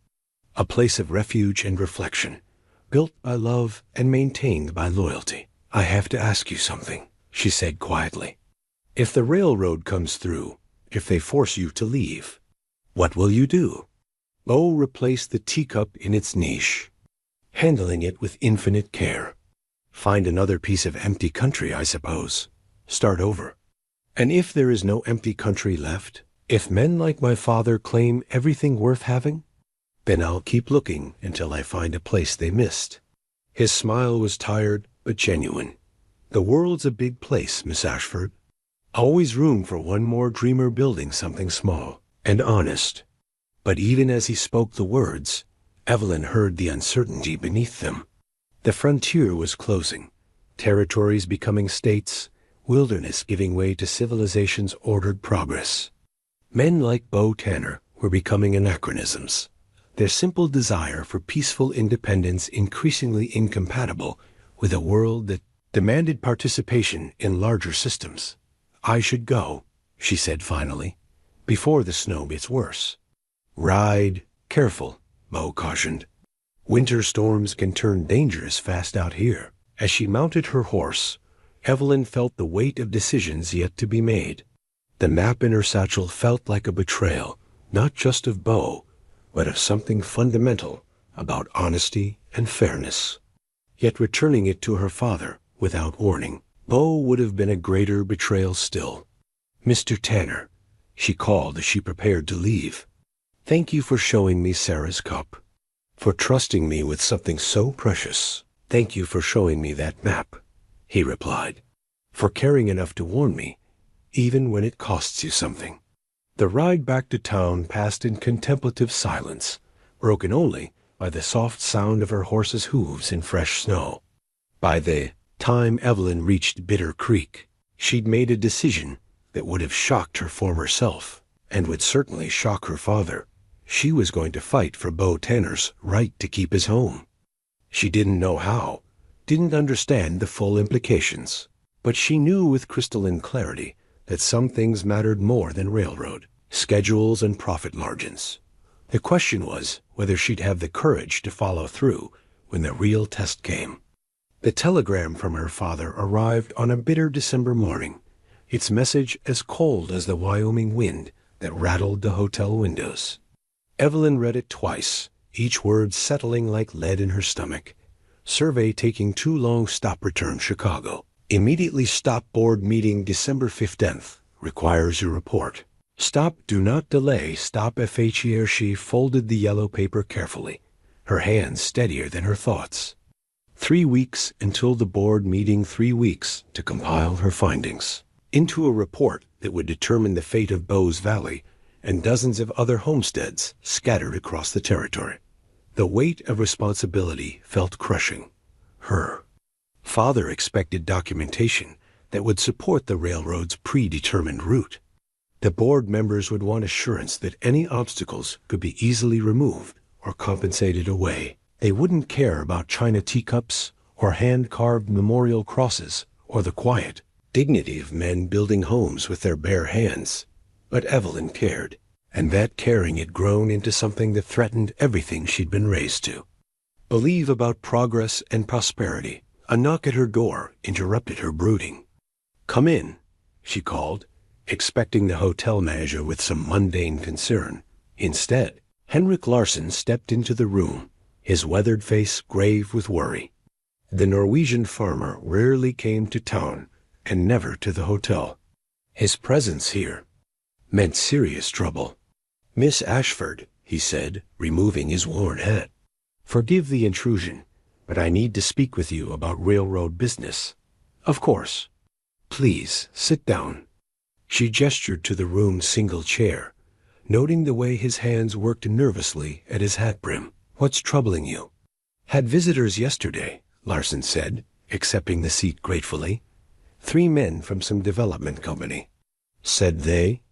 A place of refuge and reflection, built by love and maintained by loyalty. I have to ask you something, she said quietly. If the railroad comes through, if they force you to leave, what will you do? Beau replaced the teacup in its niche, handling it with infinite care. Find another piece of empty country, I suppose. Start over. And if there is no empty country left, if men like my father claim everything worth having, then I'll keep looking until I find a place they missed. His smile was tired but genuine. The world's a big place, Miss Ashford. Always room for one more dreamer building something small and honest. But even as he spoke the words, Evelyn heard the uncertainty beneath them. The frontier was closing, territories becoming states, wilderness giving way to civilization's ordered progress. Men like Beau Tanner were becoming anachronisms, their simple desire for peaceful independence increasingly incompatible with a world that demanded participation in larger systems. I should go, she said finally, before the snow gets worse. Ride careful, Beau cautioned. Winter storms can turn dangerous fast out here. As she mounted her horse, Evelyn felt the weight of decisions yet to be made. The map in her satchel felt like a betrayal, not just of Beau, but of something fundamental about honesty and fairness. Yet returning it to her father without warning, Beau would have been a greater betrayal still. Mr. Tanner, she called as she prepared to leave. Thank you for showing me Sarah's cup, for trusting me with something so precious. Thank you for showing me that map, he replied, for caring enough to warn me, even when it costs you something. The ride back to town passed in contemplative silence, broken only by the soft sound of her horse's hooves in fresh snow. By the time Evelyn reached Bitter Creek, she'd made a decision that would have shocked her former self, and would certainly shock her father. She was going to fight for Beau Tanner's right to keep his home. She didn't know how, didn't understand the full implications, but she knew with crystalline clarity that some things mattered more than railroad, schedules and profit margins. The question was whether she'd have the courage to follow through when the real test came. The telegram from her father arrived on a bitter December morning, its message as cold as the Wyoming wind that rattled the hotel windows. Evelyn read it twice, each word settling like lead in her stomach. Survey taking too long, stop, return Chicago. Immediately stop, board meeting December 15th. Requires your report. Stop, do not delay, stop FHER. She folded the yellow paper carefully, her hands steadier than her thoughts. 3 weeks until the board meeting, 3 weeks to compile her findings into a report that would determine the fate of Beau's Valley and dozens of other homesteads scattered across the territory. The weight of responsibility felt crushing. Her father expected documentation that would support the railroad's predetermined route. The board members would want assurance that any obstacles could be easily removed or compensated away. They wouldn't care about china teacups or hand-carved memorial crosses, or the quiet dignity of men building homes with their bare hands. But Evelyn cared, and that caring had grown into something that threatened everything she'd been raised to believe about progress and prosperity. A knock at her door interrupted her brooding. "Come in," she called, expecting the hotel manager with some mundane concern. Instead, Henrik Larsson stepped into the room, his weathered face grave with worry. The Norwegian farmer rarely came to town and never to the hotel. His presence here meant serious trouble. "Miss Ashford," he said, removing his worn hat. "Forgive the intrusion, but I need to speak with you about railroad business." "Of course. Please, sit down." She gestured to the room's single chair, noting the way his hands worked nervously at his hat brim. "What's troubling you?" "Had visitors yesterday," Larsson said, accepting the seat gratefully. "3 men from some development company. Said they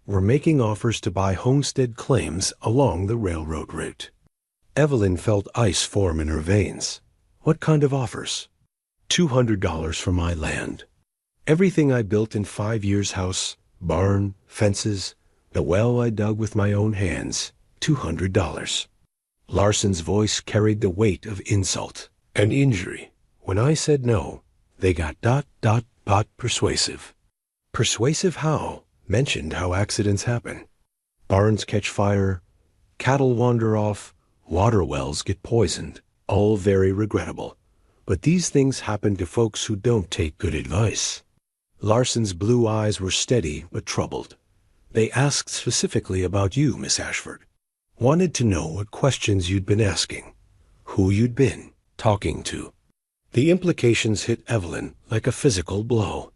were making offers to buy homestead claims along the railroad route." Evelyn felt ice form in her veins. "What kind of offers?" $200 for my land. Everything I built in 5 years' house, barn, fences, the well I dug with my own hands. $200. Larsson's voice carried the weight of insult and injury. When I said no, they got ... persuasive. Persuasive how? Mentioned how accidents happen. Barns catch fire, cattle wander off, water wells get poisoned, all very regrettable. But these things happen to folks who don't take good advice. Larsson's blue eyes were steady but troubled. They asked specifically about you, Miss Ashford. Wanted to know what questions you'd been asking, who you'd been talking to. The implications hit Evelyn like a physical blow.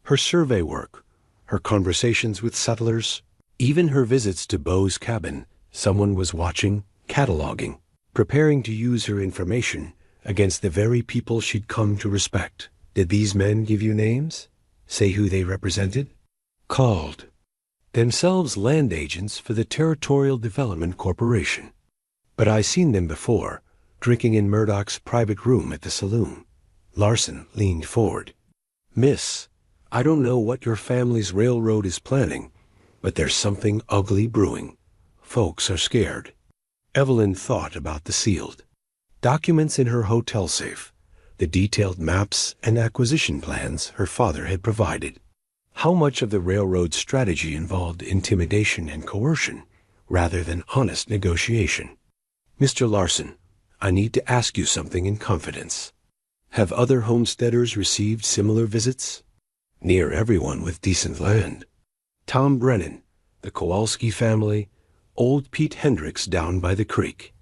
Her survey work, her conversations with settlers, even her visits to Beau's cabin, someone was watching, cataloging, preparing to use her information against the very people she'd come to respect. Did these men give you names? Say who they represented? Called themselves land agents for the Territorial Development Corporation. But I seen them before, drinking in Murdoch's private room at the saloon. Larsson leaned forward. "Miss, I don't know what your family's railroad is planning, but there's something ugly brewing. Folks are scared." Evelyn thought about the sealed documents in her hotel safe, the detailed maps and acquisition plans her father had provided. How much of the railroad strategy involved intimidation and coercion rather than honest negotiation? "Mr. Larsson, I need to ask you something in confidence. Have other homesteaders received similar visits?" "Near everyone with decent land. Tom Brennan, the Kowalski family, old Pete Hendricks down by the creek.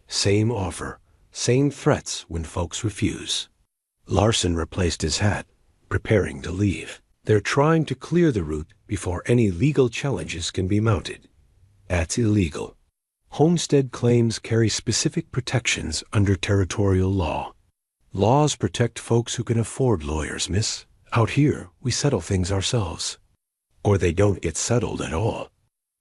Same offer, same threats when folks refuse." Larsson replaced his hat, preparing to leave. "They're trying to clear the route before any legal challenges can be mounted. That's illegal. Homestead claims carry specific protections under territorial law. Laws protect folks who can afford lawyers, miss. Out here, we settle things ourselves. Or they don't get settled at all."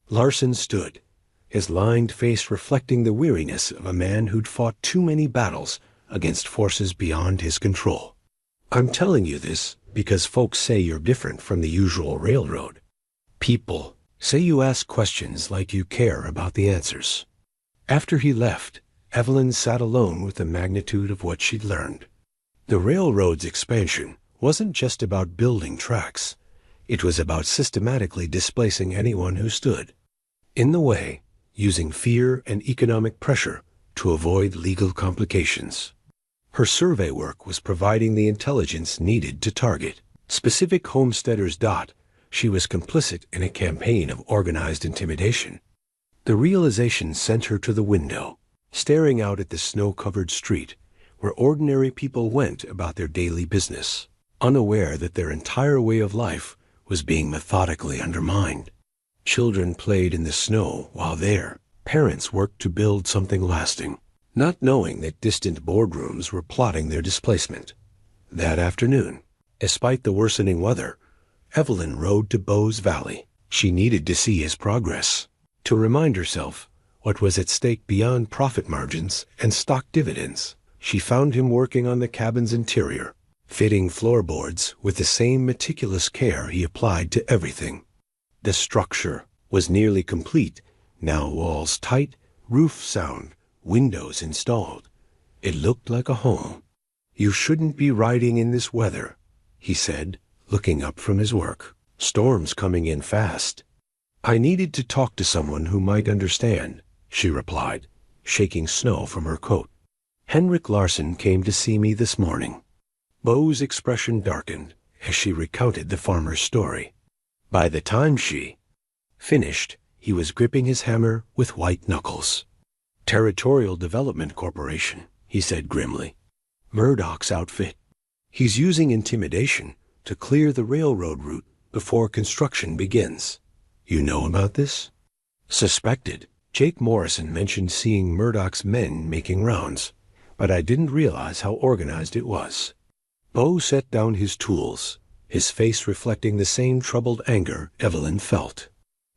Larsson stood, his lined face reflecting the weariness of a man who'd fought too many battles against forces beyond his control. "I'm telling you this because folks say you're different from the usual railroad. People say you ask questions like you care about the answers." After he left, Evelyn sat alone with the magnitude of what she'd learned. The railroad's expansion wasn't just about building tracks. It was about systematically displacing anyone who stood in the way, using fear and economic pressure to avoid legal complications. Her survey work was providing the intelligence needed to target specific homesteaders. She was complicit in a campaign of organized intimidation. The realization sent her to the window, staring out at the snow-covered street where ordinary people went about their daily business, unaware that their entire way of life was being methodically undermined. Children played in the snow while their parents worked to build something lasting, not knowing that distant boardrooms were plotting their displacement. That afternoon, despite the worsening weather, Evelyn rode to Beau's Valley. She needed to see his progress, to remind herself what was at stake beyond profit margins and stock dividends. she found him working on the cabin's interior, fitting floorboards with the same meticulous care he applied to everything. The structure was nearly complete, now walls tight, roof sound, windows installed. It looked like a home. "You shouldn't be riding in this weather," he said, looking up from his work. "Storms coming in fast." "I needed to talk to someone who might understand," she replied, shaking snow from her coat. "Henrik Larsson came to see me this morning." Bo's expression darkened as she recounted the farmer's story. By the time she finished, he was gripping his hammer with white knuckles. "Territorial Development Corporation," he said grimly. "Murdoch's outfit. He's using intimidation to clear the railroad route before construction begins. You know about this?" "Suspected. Jake Morrison mentioned seeing Murdoch's men making rounds, but I didn't realize how organized it was." Bo set down his tools, his face reflecting the same troubled anger Evelyn felt.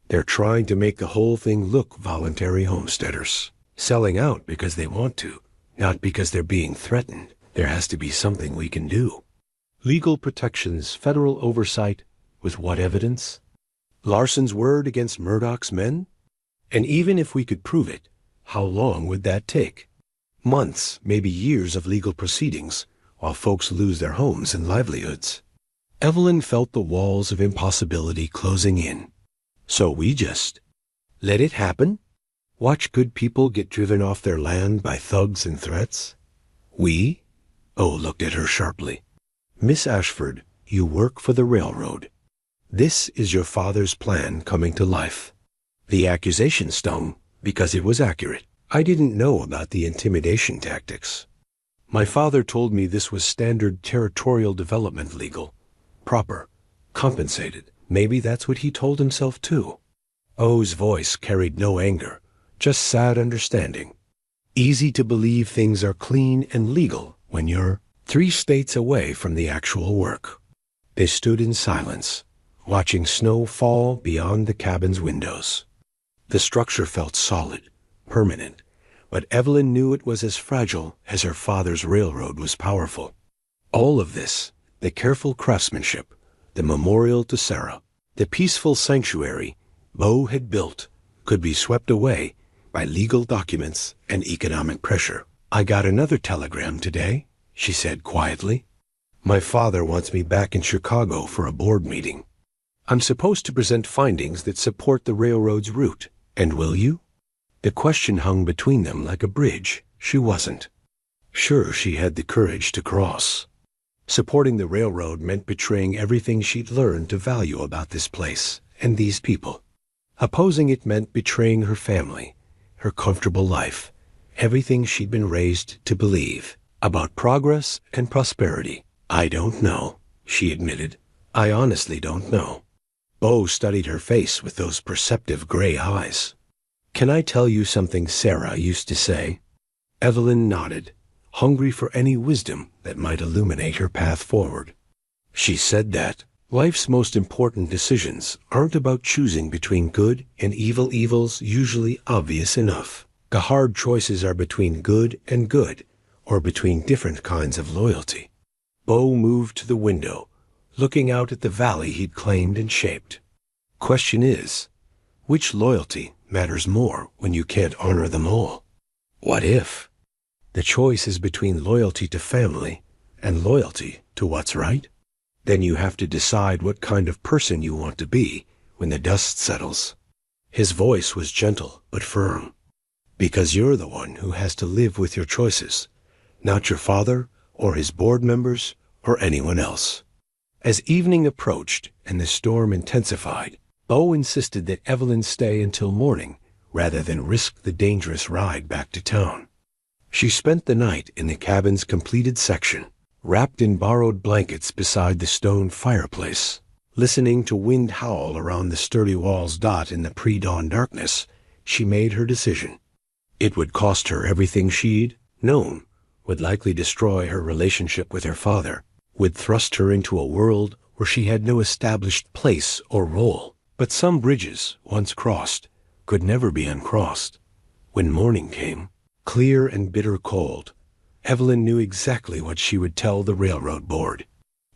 "They're trying to make the whole thing look voluntary homesteaders, selling out because they want to, not because they're being threatened. There has to be something we can do. Legal protections, federal oversight, with what evidence? Larson's word against Murdoch's men? And even if we could prove it, how long would that take? Months, maybe years of legal proceedings, while folks lose their homes and livelihoods." Evelyn felt the walls of impossibility closing in. "So we just let it happen? Watch good people get driven off their land by thugs and threats? We?" Oh looked at her sharply. "Miss Ashford, you work for the railroad. This is your father's plan coming to life." The accusation stung because it was accurate. "I didn't know about the intimidation tactics. My father told me this was standard territorial development legal. Proper. Compensated. Maybe that's what he told himself too." O's voice carried no anger, just sad understanding. "Easy to believe things are clean and legal when you're 3 states away from the actual work." They stood in silence, watching snow fall beyond the cabin's windows. The structure felt solid, permanent, but Evelyn knew it was as fragile as her father's railroad was powerful. All of this, the careful craftsmanship, the memorial to Sarah, the peaceful sanctuary Bo had built, could be swept away by legal documents and economic pressure. "I got another telegram today," she said quietly. "My father wants me back in Chicago for a board meeting. I'm supposed to present findings that support the railroad's route, and will you?" The question hung between them like a bridge she wasn't sure she had the courage to cross. Supporting the railroad meant betraying everything she'd learned to value about this place and these people. Opposing it meant betraying her family, her comfortable life, everything she'd been raised to believe about progress and prosperity. "I don't know," she admitted. "I honestly don't know." Bo studied her face with those perceptive gray eyes. "Can I tell you something Sarah used to say?" Evelyn nodded, hungry for any wisdom that might illuminate her path forward. "She said that life's most important decisions aren't about choosing between good and evil. Evil's usually obvious enough. The hard choices are between good and good, or between different kinds of loyalty." Bo moved to the window, looking out at the valley he'd claimed and shaped. "Question is, which loyalty matters more when you can't honor them all? What if the choice is between loyalty to family and loyalty to what's right? Then you have to decide what kind of person you want to be when the dust settles." His voice was gentle but firm. "Because you're the one who has to live with your choices, not your father or his board members or anyone else." As evening approached and the storm intensified, Bo insisted that Evelyn stay until morning rather than risk the dangerous ride back to town. She spent the night in the cabin's completed section, wrapped in borrowed blankets beside the stone fireplace. Listening to wind howl around the sturdy walls in the pre-dawn darkness, she made her decision. It would cost her everything she'd known, would likely destroy her relationship with her father, would thrust her into a world where she had no established place or role. But some bridges, once crossed, could never be uncrossed. When morning came, clear and bitter cold, Evelyn knew exactly what she would tell the railroad board.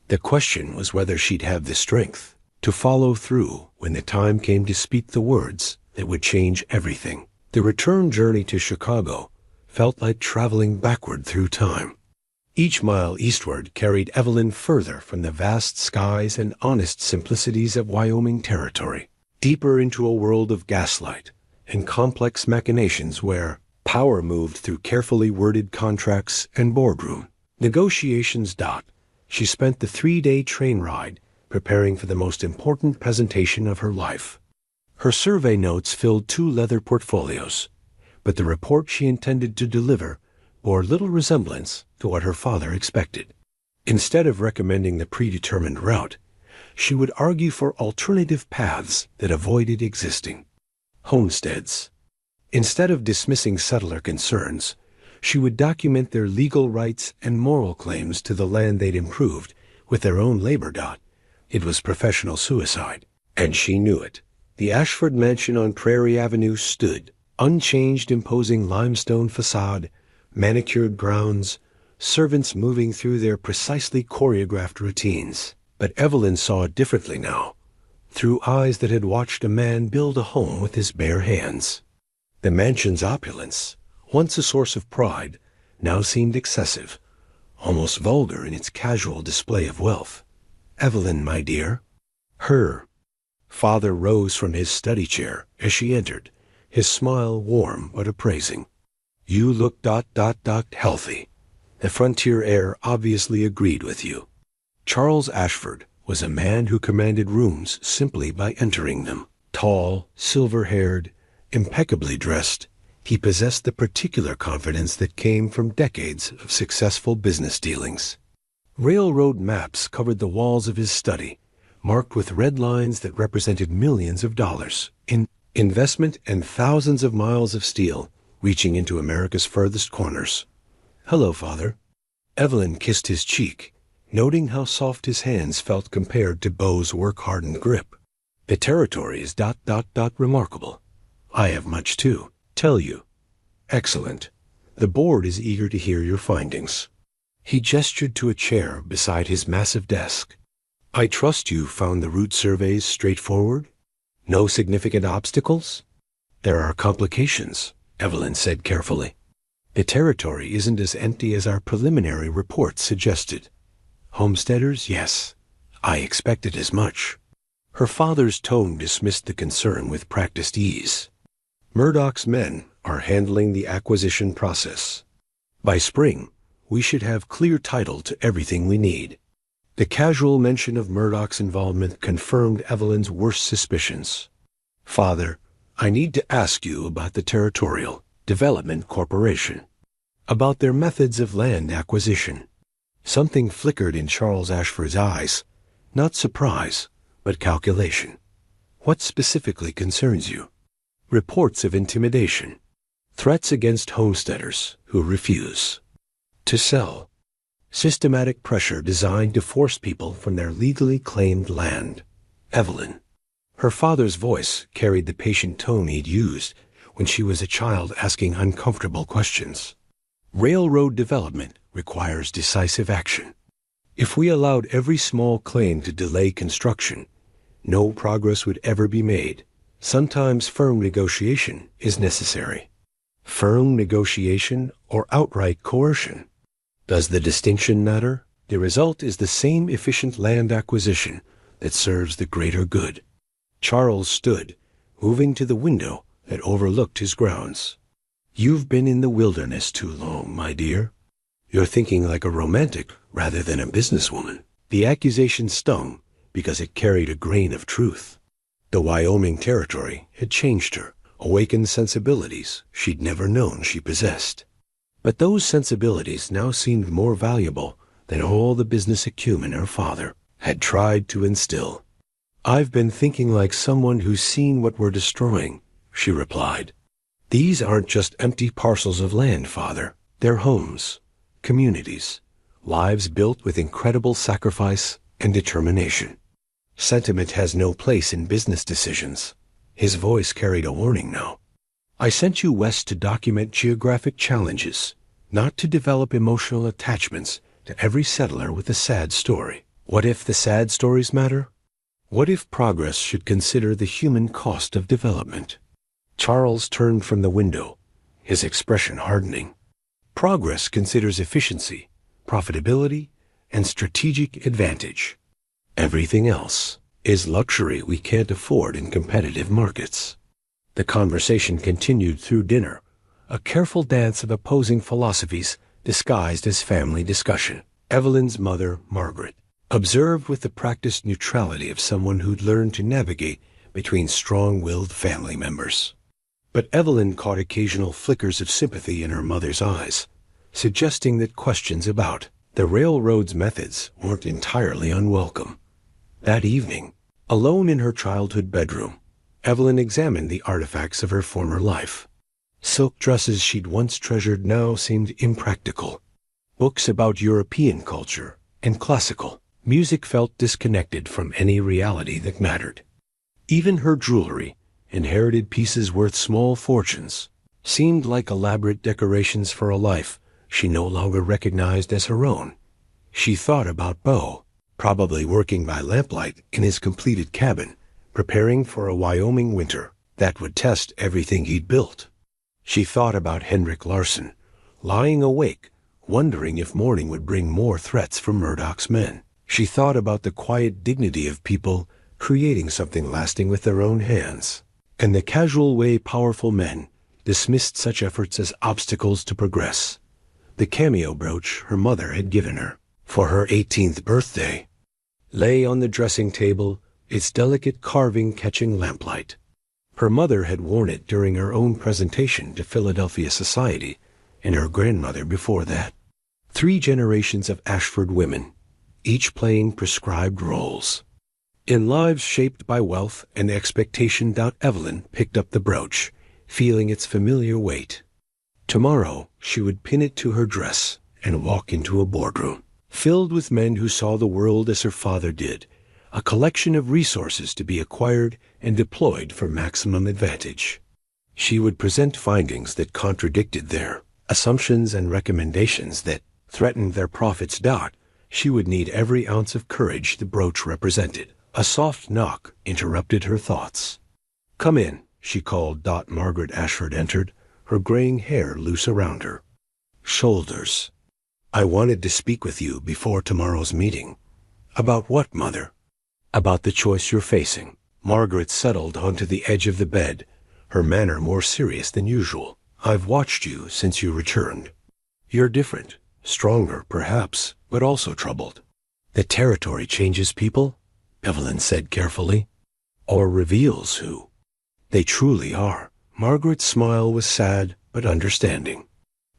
The question was whether she'd have the strength to follow through when the time came to speak the words that would change everything. The return journey to Chicago felt like traveling backward through time. Each mile eastward carried Evelyn further from the vast skies and honest simplicities of Wyoming territory, deeper into a world of gaslight and complex machinations where power moved through carefully worded contracts and boardroom negotiations. She spent the 3-day train ride preparing for the most important presentation of her life. Her survey notes filled 2 leather portfolios, but the report she intended to deliver bore little resemblance to what her father expected. Instead of recommending the predetermined route, she would argue for alternative paths that avoided existing homesteads. Instead of dismissing settler concerns, she would document their legal rights and moral claims to the land they'd improved with their own labor. It was professional suicide, and she knew it. The Ashford mansion on Prairie Avenue stood, unchanged, imposing limestone facade, manicured grounds, servants moving through their precisely choreographed routines. But Evelyn saw it differently now, through eyes that had watched a man build a home with his bare hands. The mansion's opulence, once a source of pride, now seemed excessive, almost vulgar in its casual display of wealth. "Evelyn, my dear." Her father rose from his study chair as she entered, his smile warm but appraising. "You look healthy." The frontier air obviously agreed with you. Charles Ashford was a man who commanded rooms simply by entering them. Tall, silver-haired, impeccably dressed, he possessed the particular confidence that came from decades of successful business dealings. Railroad maps covered the walls of his study, marked with red lines that represented millions of dollars in investment and thousands of miles of steel reaching into America's furthest corners. "Hello, Father." Evelyn kissed his cheek, noting how soft his hands felt compared to Beau's work-hardened grip. "The territory is remarkable. I have much to tell you." "Excellent. The board is eager to hear your findings." He gestured to a chair beside his massive desk. "I trust you found the route surveys straightforward? No significant obstacles?" "There are complications," Evelyn said carefully. "The territory isn't as empty as our preliminary report suggested. Homesteaders, yes. I expected as much." Her father's tone dismissed the concern with practiced ease. "Murdoch's men are handling the acquisition process. By spring, we should have clear title to everything we need." The casual mention of Murdoch's involvement confirmed Evelyn's worst suspicions. "Father, I need to ask you about the Territorial Development Corporation, about their methods of land acquisition." Something flickered in Charles Ashford's eyes, not surprise, but calculation. "What specifically concerns you?" "Reports of intimidation, threats against homesteaders who refuse to sell, systematic pressure designed to force people from their legally claimed land." Evelyn. Her father's voice carried the patient tone he'd used when she was a child asking uncomfortable questions. "Railroad development requires decisive action. If we allowed every small claim to delay construction, no progress would ever be made. Sometimes firm negotiation is necessary." Firm negotiation or outright coercion? Does the distinction matter? The result is the same efficient land acquisition that serves the greater good. Charles stood, moving to the window that overlooked his grounds. "You've been in the wilderness too long, my dear. You're thinking like a romantic rather than a businesswoman." The accusation stung because it carried a grain of truth. The Wyoming territory had changed her, awakened sensibilities she'd never known she possessed. But those sensibilities now seemed more valuable than all the business acumen her father had tried to instill. "I've been thinking like someone who's seen what we're destroying," she replied. "These aren't just empty parcels of land, Father. They're homes, communities, lives built with incredible sacrifice and determination. Sentiment has no place in business decisions." His voice carried a warning now. "I sent you west to document geographic challenges, not to develop emotional attachments to every settler with a sad story. What if the sad stories matter? What if progress should consider the human cost of development? Charles turned from the window, his expression hardening. Progress considers efficiency, profitability, and strategic advantage. Everything else is luxury we can't afford in competitive markets. The conversation continued through dinner, a careful dance of opposing philosophies disguised as family discussion. Evelyn's mother, Margaret, observed with the practiced neutrality of someone who'd learned to navigate between strong-willed family members. But Evelyn caught occasional flickers of sympathy in her mother's eyes, suggesting that questions about the railroad's methods weren't entirely unwelcome. That evening, alone in her childhood bedroom, Evelyn examined the artifacts of her former life. Silk dresses she'd once treasured now seemed impractical. Books about European culture and classical music felt disconnected from any reality that mattered. Even her jewelry, inherited pieces worth small fortunes, seemed like elaborate decorations for a life she no longer recognized as her own. She thought about Bo, probably working by lamplight in his completed cabin, preparing for a Wyoming winter that would test everything he'd built. She thought about Henrik Larson, lying awake, wondering if morning would bring more threats from Murdoch's men. She thought about the quiet dignity of people creating something lasting with their own hands, and the casual way powerful men dismissed such efforts as obstacles to progress. The cameo brooch her mother had given her for her 18th birthday lay on the dressing table, its delicate carving catching lamplight. Her mother had worn it during her own presentation to Philadelphia society, and her grandmother before that. 3 generations of Ashford women, each playing prescribed roles. In lives shaped by wealth and expectation, Evelyn picked up the brooch, feeling its familiar weight. Tomorrow she would pin it to her dress and walk into a boardroom, filled with men who saw the world as her father did, a collection of resources to be acquired and deployed for maximum advantage. She would present findings that contradicted their assumptions and recommendations that threatened their profits. She would need every ounce of courage the brooch represented. A soft knock interrupted her thoughts. "Come in," she called. Margaret Ashford entered, her graying hair loose around her shoulders. "I wanted to speak with you before tomorrow's meeting." "About what, Mother?" "About the choice you're facing." Margaret settled onto the edge of the bed, her manner more serious than usual. "I've watched you since you returned. You're different, stronger perhaps, but also troubled." "The territory changes people," Evelyn said carefully, "or reveals who they truly are." Margaret's smile was sad but understanding.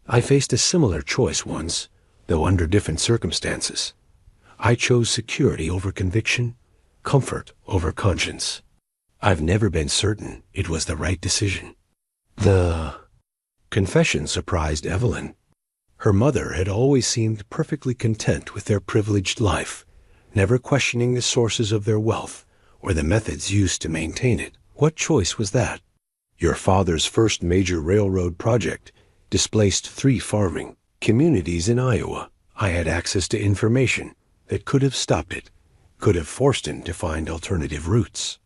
"I faced a similar choice once, though under different circumstances. I chose security over conviction, comfort over conscience. I've never been certain it was the right decision." The confession surprised Evelyn. Her mother had always seemed perfectly content with their privileged life, never questioning the sources of their wealth or the methods used to maintain it. "What choice was that?" "Your father's first major railroad project displaced 3 farming communities in Iowa. I had access to information that could have stopped it, could have forced him to find alternative routes.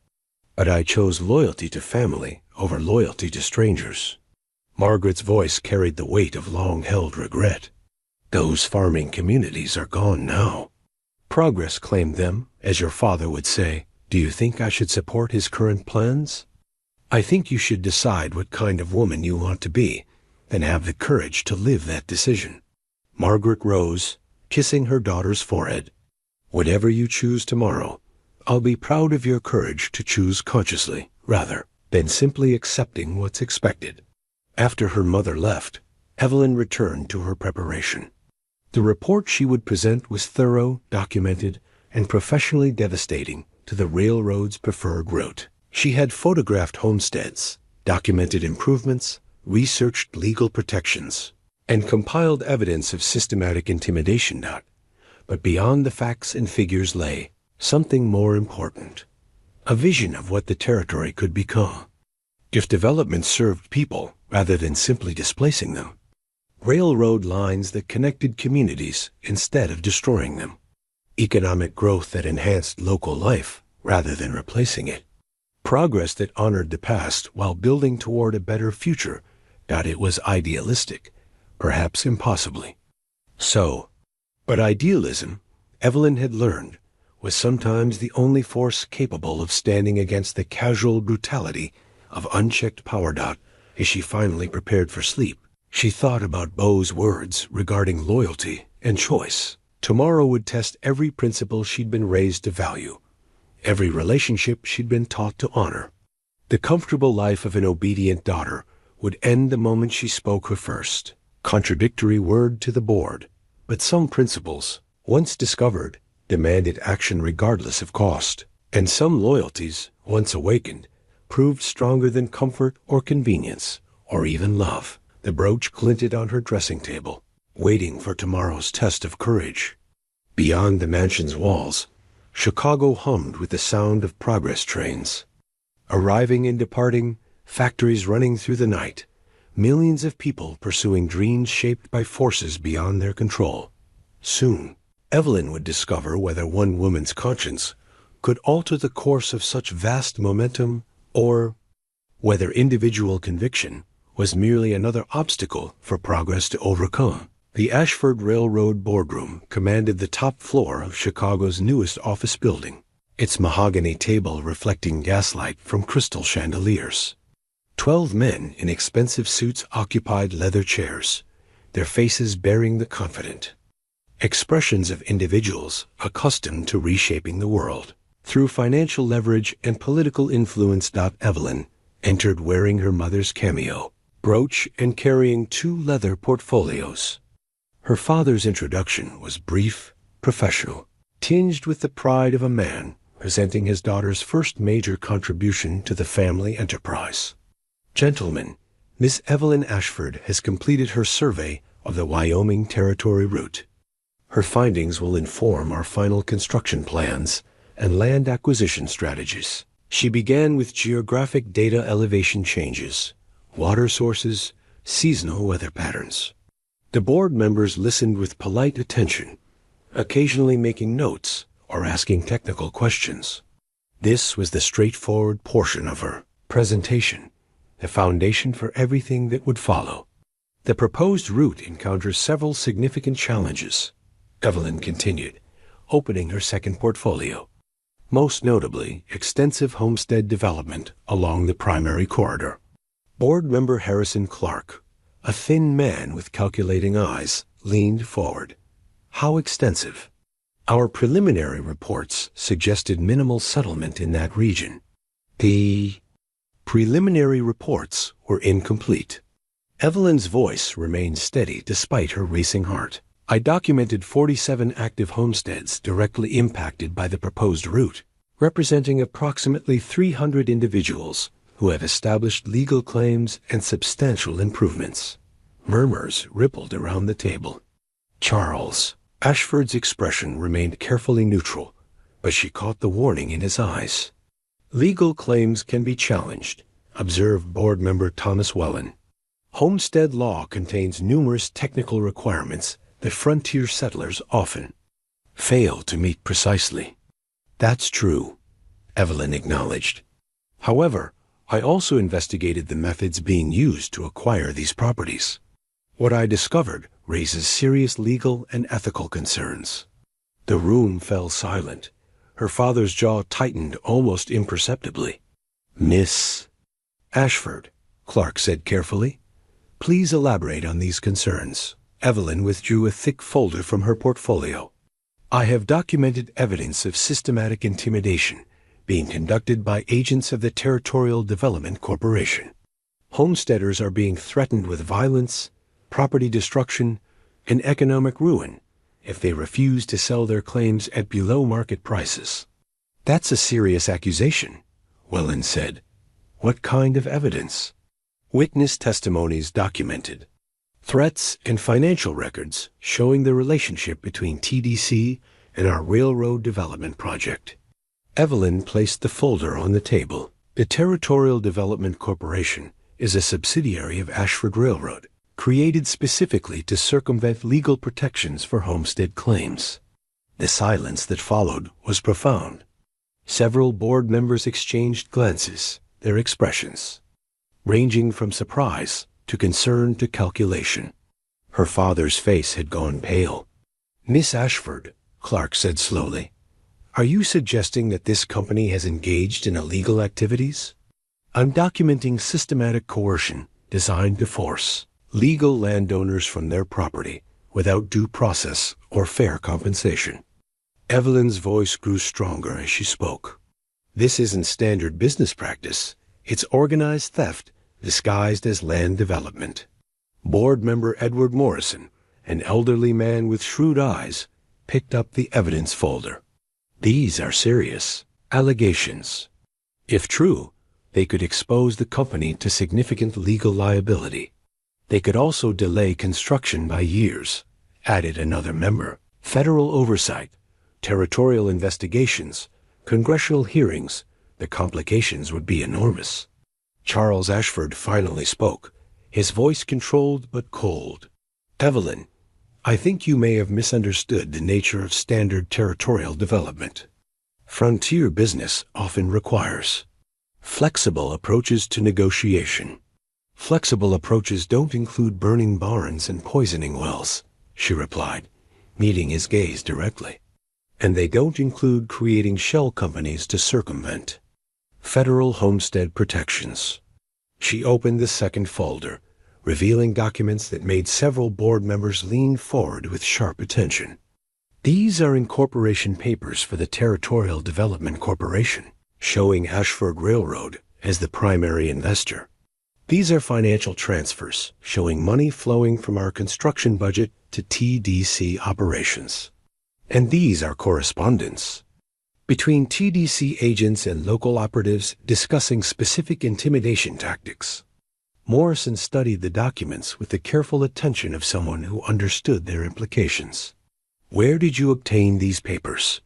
But I chose loyalty to family over loyalty to strangers." Margaret's voice carried the weight of long-held regret. "Those farming communities are gone now. Progress claimed them, as your father would say. Do you think I should support his current plans? I think you should decide what kind of woman you want to be, then have the courage to live that decision." Margaret rose, kissing her daughter's forehead. "Whatever you choose tomorrow, I'll be proud of your courage to choose consciously, rather than simply accepting what's expected." After her mother left, Evelyn returned to her preparation. The report she would present was thorough, documented, and professionally devastating to the railroad's preferred route. She had photographed homesteads, documented improvements, researched legal protections, and compiled evidence of systematic intimidation. But beyond the facts and figures lay something more important, a vision of what the territory could become. If development served people rather than simply displacing them, railroad lines that connected communities instead of destroying them, economic growth that enhanced local life rather than replacing it, progress that honored the past while building toward a better future. It was idealistic, perhaps impossibly so. But idealism, Evelyn had learned, was sometimes the only force capable of standing against the casual brutality of unchecked power. As she finally prepared for sleep, she thought about Beau's words regarding loyalty and choice. Tomorrow would test every principle she'd been raised to value, every relationship she'd been taught to honor. The comfortable life of an obedient daughter would end the moment she spoke her first, contradictory word to the board. But some principles, once discovered, demanded action regardless of cost, and some loyalties, once awakened, proved stronger than comfort or convenience, or even love. The brooch glinted on her dressing table, waiting for tomorrow's test of courage. Beyond the mansion's walls, Chicago hummed with the sound of progress trains. Arriving and departing, factories running through the night, millions of people pursuing dreams shaped by forces beyond their control. Soon, Evelyn would discover whether one woman's conscience could alter the course of such vast momentum, or whether individual conviction was merely another obstacle for progress to overcome. The Ashford Railroad boardroom commanded the top floor of Chicago's newest office building, its mahogany table reflecting gaslight from crystal chandeliers. 12 men in expensive suits occupied leather chairs, their faces bearing the confident expressions of individuals accustomed to reshaping the world. Through financial leverage and political influence, Evelyn entered wearing her mother's cameo brooch and carrying 2 leather portfolios. Her father's introduction was brief, professional, tinged with the pride of a man presenting his daughter's first major contribution to the family enterprise. Gentlemen, Miss Evelyn Ashford has completed her survey of the Wyoming Territory route. Her findings will inform our final construction plans and land acquisition strategies. She began with geographic data elevation changes, water sources, seasonal weather patterns. The board members listened with polite attention, occasionally making notes or asking technical questions. This was the straightforward portion of her presentation, the foundation for everything that would follow. The proposed route encounters several significant challenges, Evelyn continued, opening her second portfolio. Most notably, extensive homestead development along the primary corridor. Board member Harrison Clark, a thin man with calculating eyes, leaned forward. How extensive? Our preliminary reports suggested minimal settlement in that region. The preliminary reports were incomplete. Evelyn's voice remained steady despite her racing heart. I documented 47 active homesteads directly impacted by the proposed route, representing approximately 300 individuals who have established legal claims and substantial improvements. Murmurs rippled around the table. Charles Ashford's expression remained carefully neutral, but she caught the warning in his eyes. Legal claims can be challenged, observed board member Thomas Wellen. Homestead law contains numerous technical requirements that frontier settlers often fail to meet precisely. That's true, Evelyn acknowledged. However, I also investigated the methods being used to acquire these properties. What I discovered raises serious legal and ethical concerns. The room fell silent. Her father's jaw tightened almost imperceptibly. Miss Ashford, Clark said carefully, please elaborate on these concerns. Evelyn withdrew a thick folder from her portfolio. I have documented evidence of systematic intimidation being conducted by agents of the Territorial Development Corporation. Homesteaders are being threatened with violence, property destruction, and economic ruin if they refuse to sell their claims at below market prices. That's a serious accusation, Wellen said. What kind of evidence? Witness testimonies documented. Threats and financial records showing the relationship between TDC and our railroad development project. Evelyn placed the folder on the table. The Territorial Development Corporation is a subsidiary of Ashford Railroad, created specifically to circumvent legal protections for homestead claims. The silence that followed was profound. Several board members exchanged glances, their expressions ranging from surprise to concern to calculation. Her father's face had gone pale. "Miss Ashford," Clark said slowly, "are you suggesting that this company has engaged in illegal activities?" "I'm documenting systematic coercion designed to force legal landowners from their property without due process or fair compensation." Evelyn's voice grew stronger as she spoke. "This isn't standard business practice. It's organized theft disguised as land development." Board member Edward Morrison, an elderly man with shrewd eyes, picked up the evidence folder. "These are serious allegations. If true, they could expose the company to significant legal liability. They could also delay construction by years," added another member. "Federal oversight, territorial investigations, congressional hearings, the complications would be enormous." Charles Ashford finally spoke, his voice controlled but cold. "Evelyn, I think you may have misunderstood the nature of standard territorial development. Frontier business often requires flexible approaches to negotiation." "Flexible approaches don't include burning barns and poisoning wells," she replied, meeting his gaze directly. "And they don't include creating shell companies to circumvent federal homestead protections." She opened the second folder, revealing documents that made several board members lean forward with sharp attention. "These are incorporation papers for the Territorial Development Corporation, showing Ashford Railroad as the primary investor. These are financial transfers, showing money flowing from our construction budget to TDC operations. And these are correspondence between TDC agents and local operatives discussing specific intimidation tactics." Morrison studied the documents with the careful attention of someone who understood their implications. "Where did you obtain these papers?"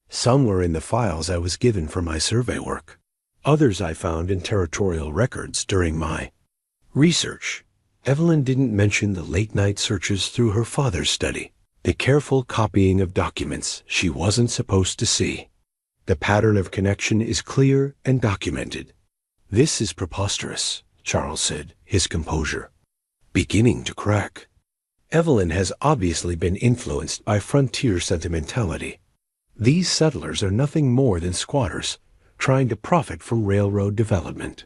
"Some were in the files I was given for my survey work. Others I found in territorial records during my research." Evelyn didn't mention the late-night searches through her father's study, the careful copying of documents she wasn't supposed to see. "The pattern of connection is clear and documented." "This is preposterous," Charles said, his composure beginning to crack. "Evelyn has obviously been influenced by frontier sentimentality. These settlers are nothing more than squatters trying to profit from railroad development.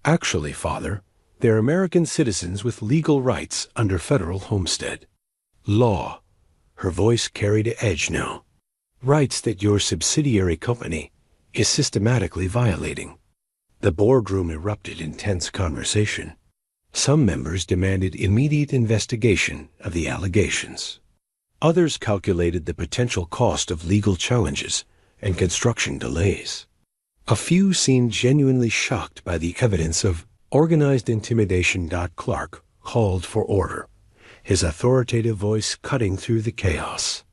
Actually, Father, they're American citizens with legal rights under federal homestead law." Her voice carried an edge now. "Rights that your subsidiary company is systematically violating." The boardroom erupted in tense conversation. Some members demanded immediate investigation of the allegations. Others calculated the potential cost of legal challenges and construction delays. A few seemed genuinely shocked by the evidence of organized intimidation. Clark called for order, his authoritative voice cutting through the chaos.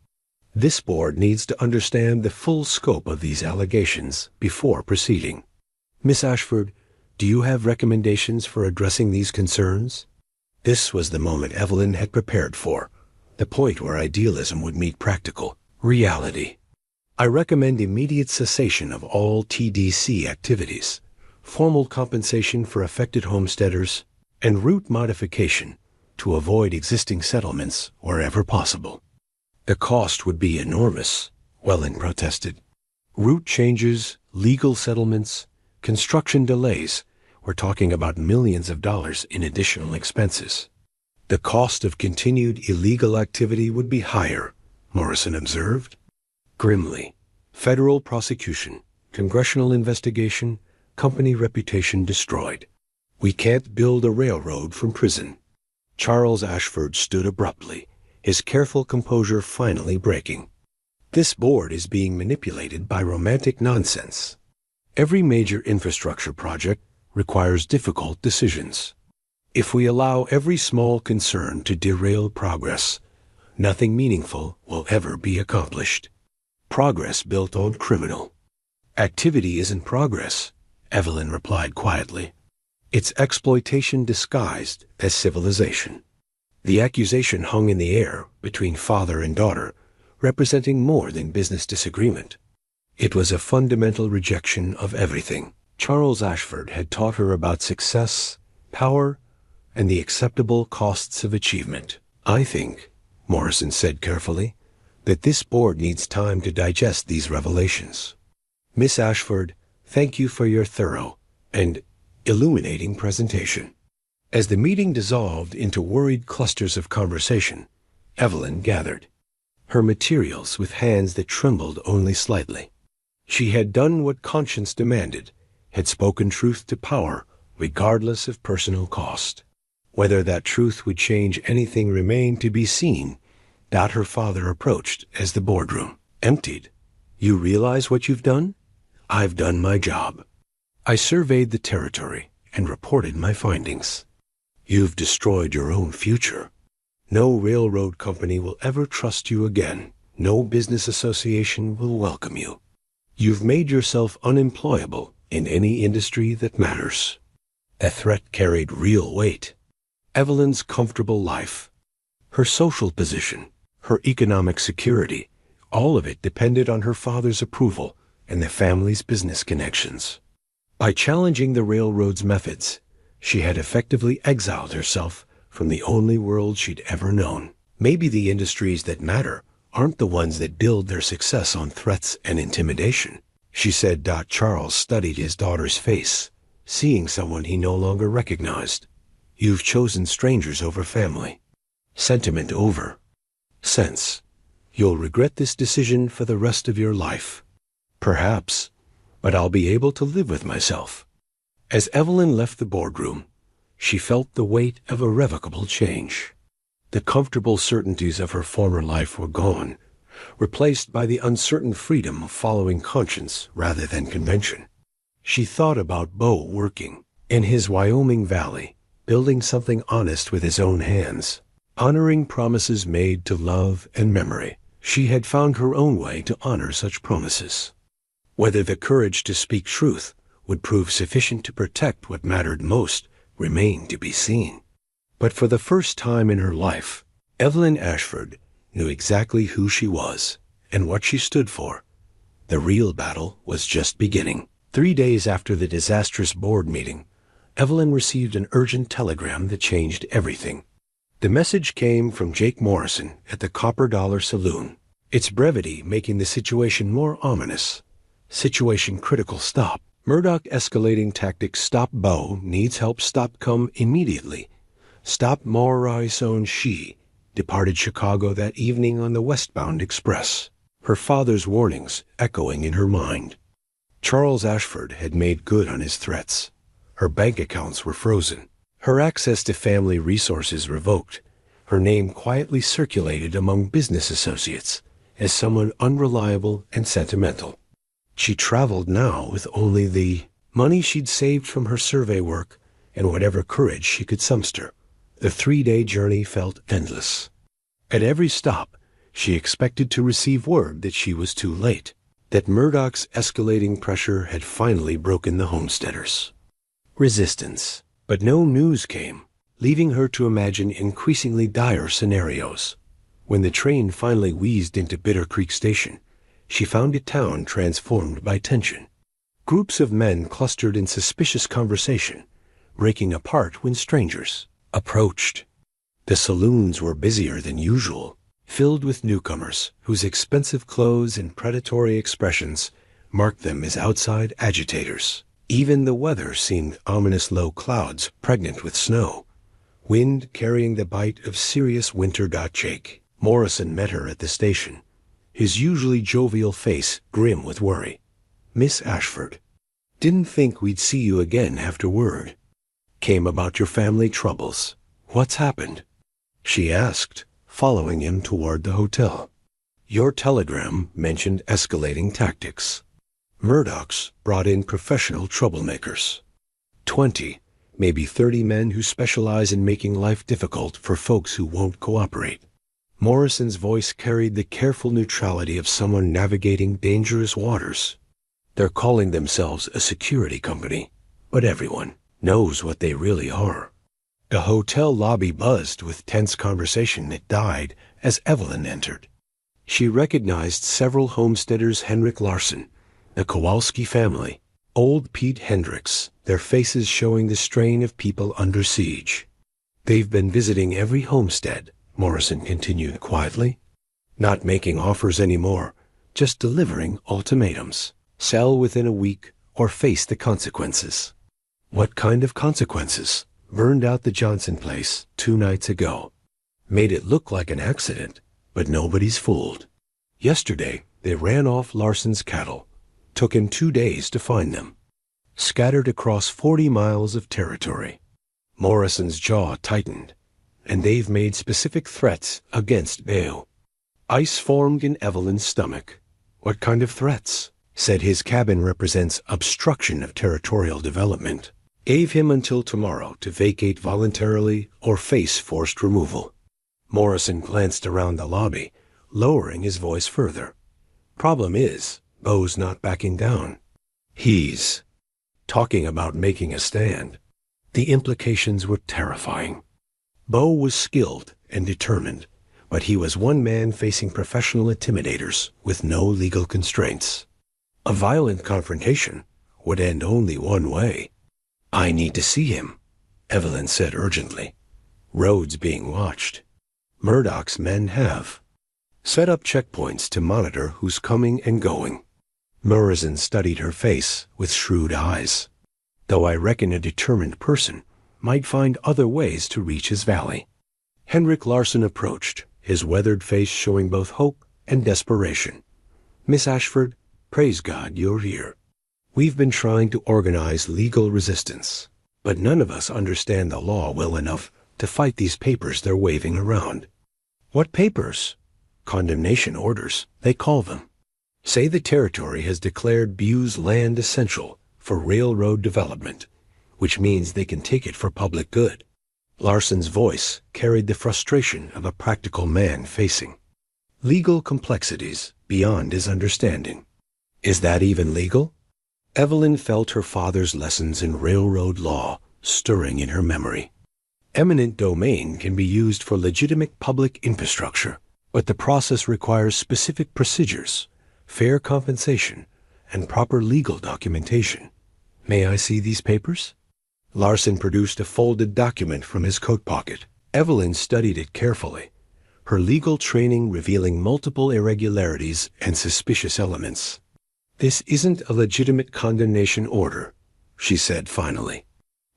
"This board needs to understand the full scope of these allegations before proceeding. Miss Ashford, do you have recommendations for addressing these concerns?" This was the moment Evelyn had prepared for, the point where idealism would meet practical reality. "I recommend immediate cessation of all TDC activities, formal compensation for affected homesteaders, and route modification to avoid existing settlements wherever possible." "The cost would be enormous," Welling protested. "Route changes, legal settlements, construction delays. We're talking about millions of dollars in additional expenses." "The cost of continued illegal activity would be higher," Morrison observed grimly. "Federal prosecution, congressional investigation, company reputation destroyed. We can't build a railroad from prison." Charles Ashford stood abruptly, his careful composure finally breaking. "This board is being manipulated by romantic nonsense. Every major infrastructure project requires difficult decisions. If we allow every small concern to derail progress, nothing meaningful will ever be accomplished. Progress built on criminal activity isn't progress," Evelyn replied quietly. "It's exploitation disguised as civilization." The accusation hung in the air between father and daughter, representing more than business disagreement. It was a fundamental rejection of everything Charles Ashford had taught her about success, power, and the acceptable costs of achievement. "I think," Morrison said carefully, "that this board needs time to digest these revelations. Miss Ashford, thank you for your thorough and illuminating presentation." As the meeting dissolved into worried clusters of conversation, Evelyn gathered her materials with hands that trembled only slightly. She had done what conscience demanded, had spoken truth to power, regardless of personal cost. Whether that truth would change anything remained to be seen. Her father approached as the boardroom emptied. "You realize what you've done? I've done my job. I surveyed the territory and reported my findings. You've destroyed your own future. No railroad company will ever trust you again. No business association will welcome you. You've made yourself unemployable in any industry that matters." A threat carried real weight. Evelyn's comfortable life, her social position, her economic security, all of it depended on her father's approval and the family's business connections. By challenging the railroad's methods, she had effectively exiled herself from the only world she'd ever known. Maybe the industries that matter aren't the ones that build their success on threats and intimidation, she said. Charles studied his daughter's face, seeing someone he no longer recognized. "You've chosen strangers over family. Sentiment over sense. You'll regret this decision for the rest of your life. Perhaps, but I'll be able to live with myself." As Evelyn left the boardroom, she felt the weight of irrevocable change. The comfortable certainties of her former life were gone, replaced by the uncertain freedom of following conscience rather than convention. She thought about Bo working in his Wyoming valley, building something honest with his own hands, honoring promises made to love and memory. She had found her own way to honor such promises. Whether the courage to speak truth would prove sufficient to protect what mattered most remained to be seen. But for the first time in her life, Evelyn Ashford knew exactly who she was and what she stood for. The real battle was just beginning. 3 days after the disastrous board meeting, Evelyn received an urgent telegram that changed everything. The message came from Jake Morrison at the Copper Dollar Saloon, its brevity making the situation more ominous. Situation critical. Stop. Murdoch escalating tactics. Stop. Bo needs help. Stop. Come immediately. Stop. Morrison. She departed Chicago that evening on the westbound express, her father's warnings echoing in her mind. Charles Ashford had made good on his threats. Her bank accounts were frozen, her access to family resources revoked, her name quietly circulated among business associates as someone unreliable and sentimental. She traveled now with only the money she'd saved from her survey work and whatever courage she could summon. The 3-day journey felt endless. At every stop, she expected to receive word that she was too late, that Murdoch's escalating pressure had finally broken the homesteaders. Resistance. But no news came, leaving her to imagine increasingly dire scenarios. When the train finally wheezed into Bitter Creek Station, she found a town transformed by tension. Groups of men clustered in suspicious conversation, breaking apart when strangers approached. The saloons were busier than usual, filled with newcomers whose expensive clothes and predatory expressions marked them as outside agitators. Even the weather seemed ominous, low clouds pregnant with snow, wind carrying the bite of serious winter. Jake Morrison met her at the station, his usually jovial face grim with worry. "Miss Ashford, didn't think we'd see you again after word came about your family troubles. What's happened?" she asked, following him toward the hotel. "Your telegram mentioned escalating tactics. Murdoch's brought in professional troublemakers. 20, maybe 30 men who specialize in making life difficult for folks who won't cooperate." Morrison's voice carried the careful neutrality of someone navigating dangerous waters. "They're calling themselves a security company, but everyone knows what they really are. The hotel lobby buzzed with tense conversation that died as Evelyn entered. She recognized several homesteaders: Henrik Larsen, the Kowalski family, old Pete Hendricks, their faces showing the strain of people under siege. "They've been visiting every homestead," Morrison continued quietly. "Not making offers anymore, just delivering ultimatums. Sell within a week or face the consequences." "What kind of consequences?" "Burned out the Johnson place 2 nights ago. Made it look like an accident, but nobody's fooled. Yesterday, they ran off Larsen's cattle. Took him 2 days to find them. Scattered across 40 miles of territory." Morrison's jaw tightened. "And they've made specific threats against Beo." Ice formed in Evelyn's stomach. "What kind of threats?" "Said his cabin represents obstruction of territorial development. Gave him until tomorrow to vacate voluntarily or face forced removal." Morrison glanced around the lobby, lowering his voice further. "Problem is, Bo's not backing down. He's talking about making a stand." The implications were terrifying. Bo was skilled and determined, but he was one man facing professional intimidators with no legal constraints. A violent confrontation would end only one way. "I need to see him," Evelyn said urgently. "Roads being watched. Murdoch's men have set up checkpoints to monitor who's coming and going." Morrison studied her face with shrewd eyes. "Though I reckon a determined person might find other ways to reach his valley." Henrik Larsen approached, his weathered face showing both hope and desperation. "Miss Ashford, praise God you're here. We've been trying to organize legal resistance, but none of us understand the law well enough to fight these papers they're waving around." "What papers?" "Condemnation orders, they call them. Say the territory has declared Bu's land essential for railroad development, which means they can take it for public good." Larsen's voice carried the frustration of a practical man facing legal complexities beyond his understanding. "Is that even legal?" Evelyn felt her father's lessons in railroad law stirring in her memory. Eminent domain can be used for legitimate public infrastructure, but the process requires specific procedures, fair compensation, and proper legal documentation. "May I see these papers?" Larsen produced a folded document from his coat pocket. Evelyn studied it carefully, her legal training revealing multiple irregularities and suspicious elements. "This isn't a legitimate condemnation order," she said finally.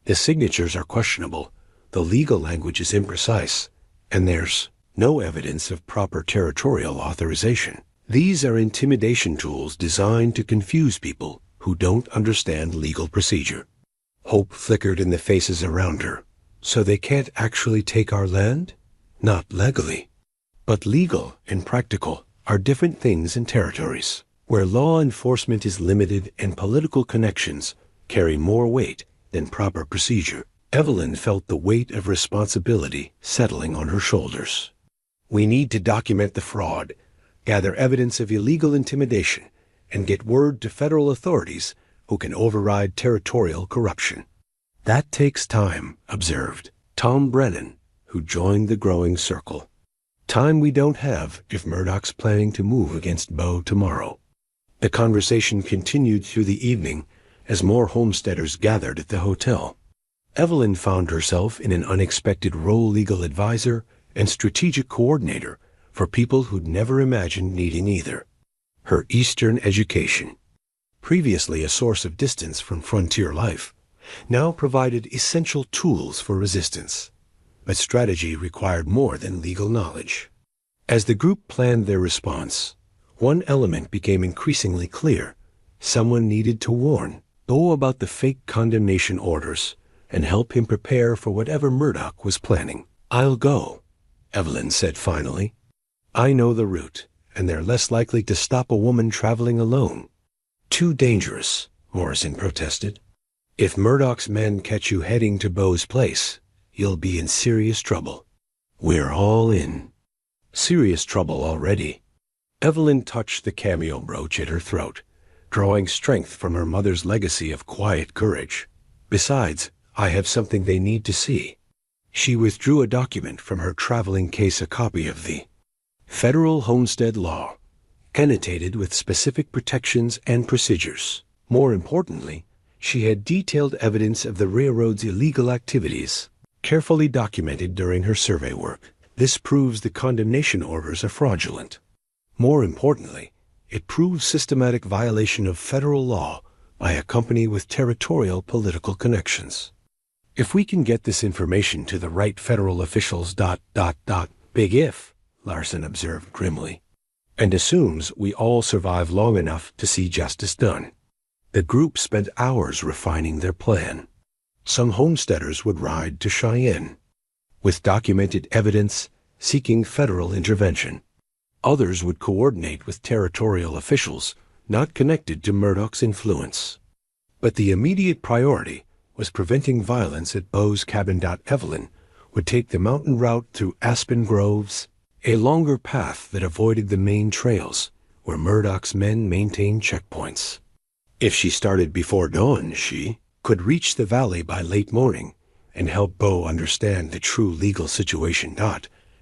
"The signatures are questionable, the legal language is imprecise, and there's no evidence of proper territorial authorization. These are intimidation tools designed to confuse people who don't understand legal procedure." Hope flickered in the faces around her. "So they can't actually take our land?" "Not legally. But legal and practical are different things in territories where law enforcement is limited and political connections carry more weight than proper procedure." Evelyn felt the weight of responsibility settling on her shoulders. "We need to document the fraud, gather evidence of illegal intimidation, and get word to federal authorities who can override territorial corruption." "That takes time," observed Tom Brennan, who joined the growing circle. "Time we don't have if Murdoch's planning to move against Bo tomorrow." The conversation continued through the evening as more homesteaders gathered at the hotel. Evelyn found herself in an unexpected role: legal advisor and strategic coordinator for people who'd never imagined needing either. Her Eastern education, previously a source of distance from frontier life, now provided essential tools for resistance. But strategy required more than legal knowledge. As the group planned their response, one element became increasingly clear. Someone needed to warn Bo about the fake condemnation orders and help him prepare for whatever Murdoch was planning. "I'll go," Evelyn said finally. "I know the route, and they're less likely to stop a woman traveling alone." "Too dangerous," Morrison protested. "If Murdoch's men catch you heading to Bo's place, you'll be in serious trouble." "We're all in serious trouble already." Evelyn touched the cameo brooch at her throat, drawing strength from her mother's legacy of quiet courage. "Besides, I have something they need to see." She withdrew a document from her traveling case, a copy of the Federal Homestead Law, annotated with specific protections and procedures. More importantly, she had detailed evidence of the railroad's illegal activities, carefully documented during her survey work. This proves the condemnation orders are fraudulent. More importantly, it proves systematic violation of federal law by a company with territorial political connections. If we can get this information to the right federal officials... Big if, Larson observed grimly, and assumes we all survive long enough to see justice done. The group spent hours refining their plan. Some homesteaders would ride to Cheyenne, with documented evidence seeking federal intervention. Others would coordinate with territorial officials not connected to Murdoch's influence. But the immediate priority was preventing violence at Bo's cabin. Evelyn would take the mountain route through aspen groves, a longer path that avoided the main trails where Murdoch's men maintained checkpoints. If she started before dawn, she could reach the valley by late morning and help Bo understand the true legal situation.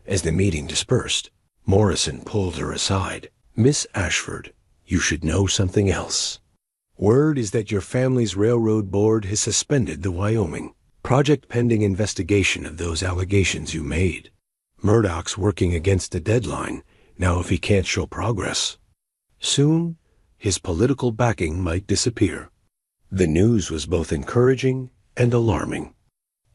As the meeting dispersed, Morrison pulled her aside. "Miss Ashford, you should know something else. Word is that your family's railroad board has suspended the Wyoming project pending investigation of those allegations you made. Murdoch's working against a deadline now if he can't show progress. Soon, his political backing might disappear." The news was both encouraging and alarming.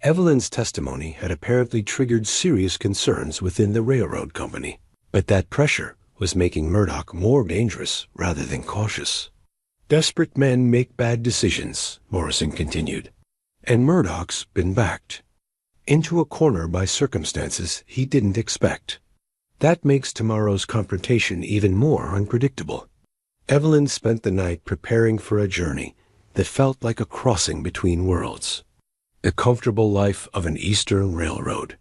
Evelyn's testimony had apparently triggered serious concerns within the railroad company, but that pressure was making Murdoch more dangerous rather than cautious. "Desperate men make bad decisions," Morrison continued, "and Murdoch's been backed into a corner by circumstances he didn't expect. That makes tomorrow's confrontation even more unpredictable." Evelyn spent the night preparing for a journey that felt like a crossing between worlds. The comfortable life of an Eastern railroad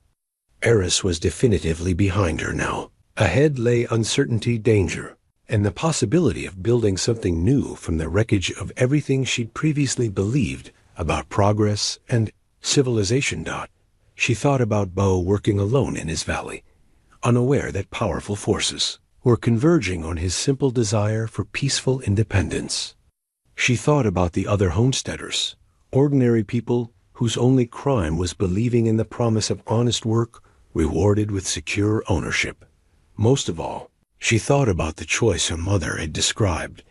heiress was definitively behind her now. Ahead lay uncertainty, danger, and the possibility of building something new from the wreckage of everything she'd previously believed about progress and civilization. She thought about Bo working alone in his valley, unaware that powerful forces were converging on his simple desire for peaceful independence. She thought about the other homesteaders, ordinary people whose only crime was believing in the promise of honest work rewarded with secure ownership. Most of all, she thought about the choice her mother had described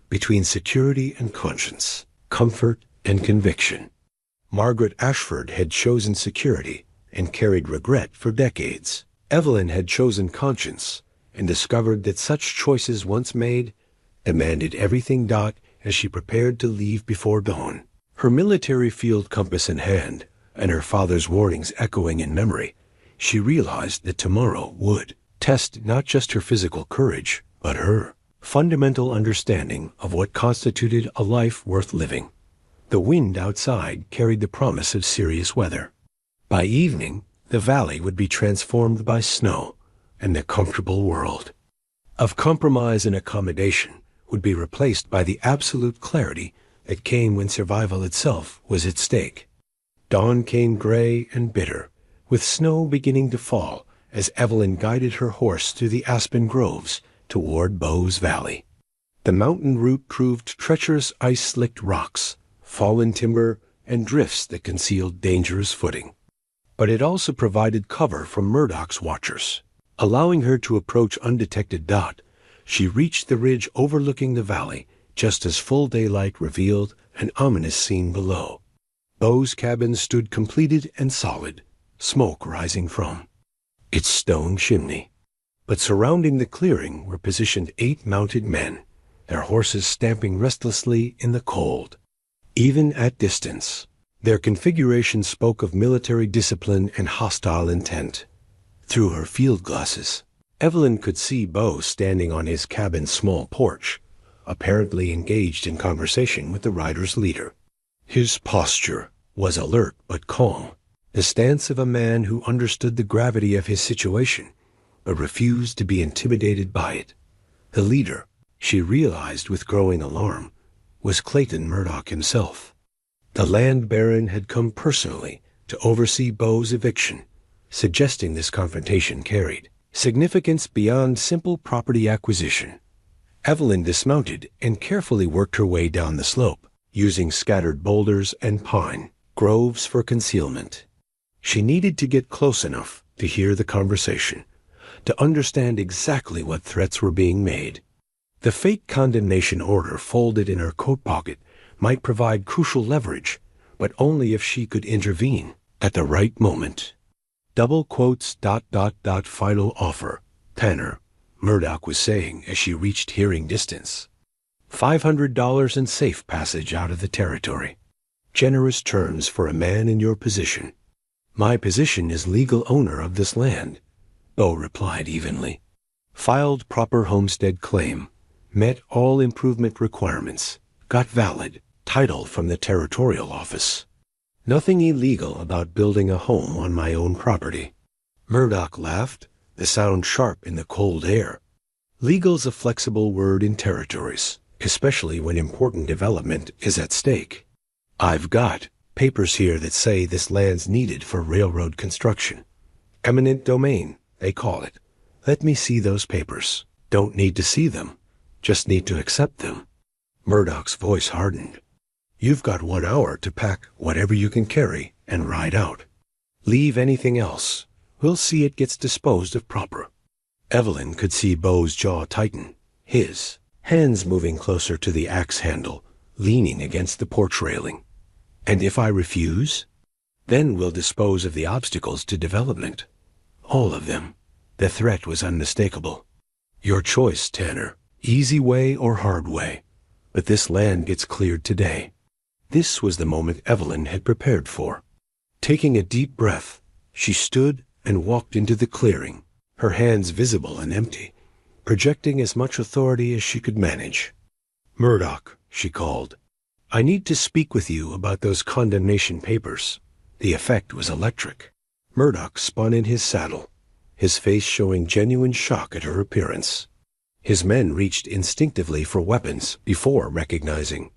between security and conscience, comfort and conviction. Margaret Ashford had chosen security and carried regret for decades. Evelyn had chosen conscience and discovered that such choices once made demanded everything. As she prepared to leave before dawn, her military field compass in hand and her father's warnings echoing in memory, she realized that tomorrow would test not just her physical courage, but her fundamental understanding of what constituted a life worth living. The wind outside carried the promise of serious weather. By evening, the valley would be transformed by snow, and the comfortable world of compromise and accommodation would be replaced by the absolute clarity that came when survival itself was at stake. Dawn came gray and bitter, with snow beginning to fall as Evelyn guided her horse through the aspen groves toward Bo's Valley. The mountain route proved treacherous ice-slicked rocks, fallen timber, and drifts that concealed dangerous footing. But it also provided cover from Murdoch's watchers, allowing her to approach undetected. She reached the ridge overlooking the valley just as full daylight revealed an ominous scene below. Bo's cabin stood completed and solid, smoke rising from its stone chimney. But surrounding the clearing were positioned 8 mounted men, their horses stamping restlessly in the cold. Even at distance, their configuration spoke of military discipline and hostile intent. Through her field glasses, Evelyn could see Bo standing on his cabin's small porch, apparently engaged in conversation with the rider's leader. His posture was alert but calm, the stance of a man who understood the gravity of his situation but refused to be intimidated by it. The leader, she realized with growing alarm, was Clayton Murdoch himself. The land baron had come personally to oversee Bo's eviction, suggesting this confrontation carried significance beyond simple property acquisition. Evelyn dismounted and carefully worked her way down the slope, using scattered boulders and pine groves for concealment. She needed to get close enough to hear the conversation, to understand exactly what threats were being made. The fake condemnation order folded in her coat pocket might provide crucial leverage, but only if she could intervene at the right moment. Double quotes ... final offer, Tanner, Murdoch was saying as she reached hearing distance. $500 and safe passage out of the territory. Generous terms for a man in your position. My position is legal owner of this land, Bo replied evenly. Filed proper homestead claim, met all improvement requirements, got valid title from the territorial office. Nothing illegal about building a home on my own property. Murdoch laughed, the sound sharp in the cold air. Legal's a flexible word in territories, especially when important development is at stake. I've got papers here that say this land's needed for railroad construction. Eminent domain, they call it. Let me see those papers. Don't need to see them, just need to accept them. Murdoch's voice hardened. You've got 1 hour to pack whatever you can carry and ride out. Leave anything else. We'll see it gets disposed of proper. Evelyn could see Bo's jaw tighten, his hands moving closer to the axe handle, leaning against the porch railing. And if I refuse? Then we'll dispose of the obstacles to development. All of them. The threat was unmistakable. Your choice, Tanner. Easy way or hard way. But this land gets cleared today. This was the moment Evelyn had prepared for. Taking a deep breath, she stood and walked into the clearing, her hands visible and empty, projecting as much authority as she could manage. Murdoch, she called. I need to speak with you about those condemnation papers. The effect was electric. Murdoch spun in his saddle, his face showing genuine shock at her appearance. His men reached instinctively for weapons before recognizing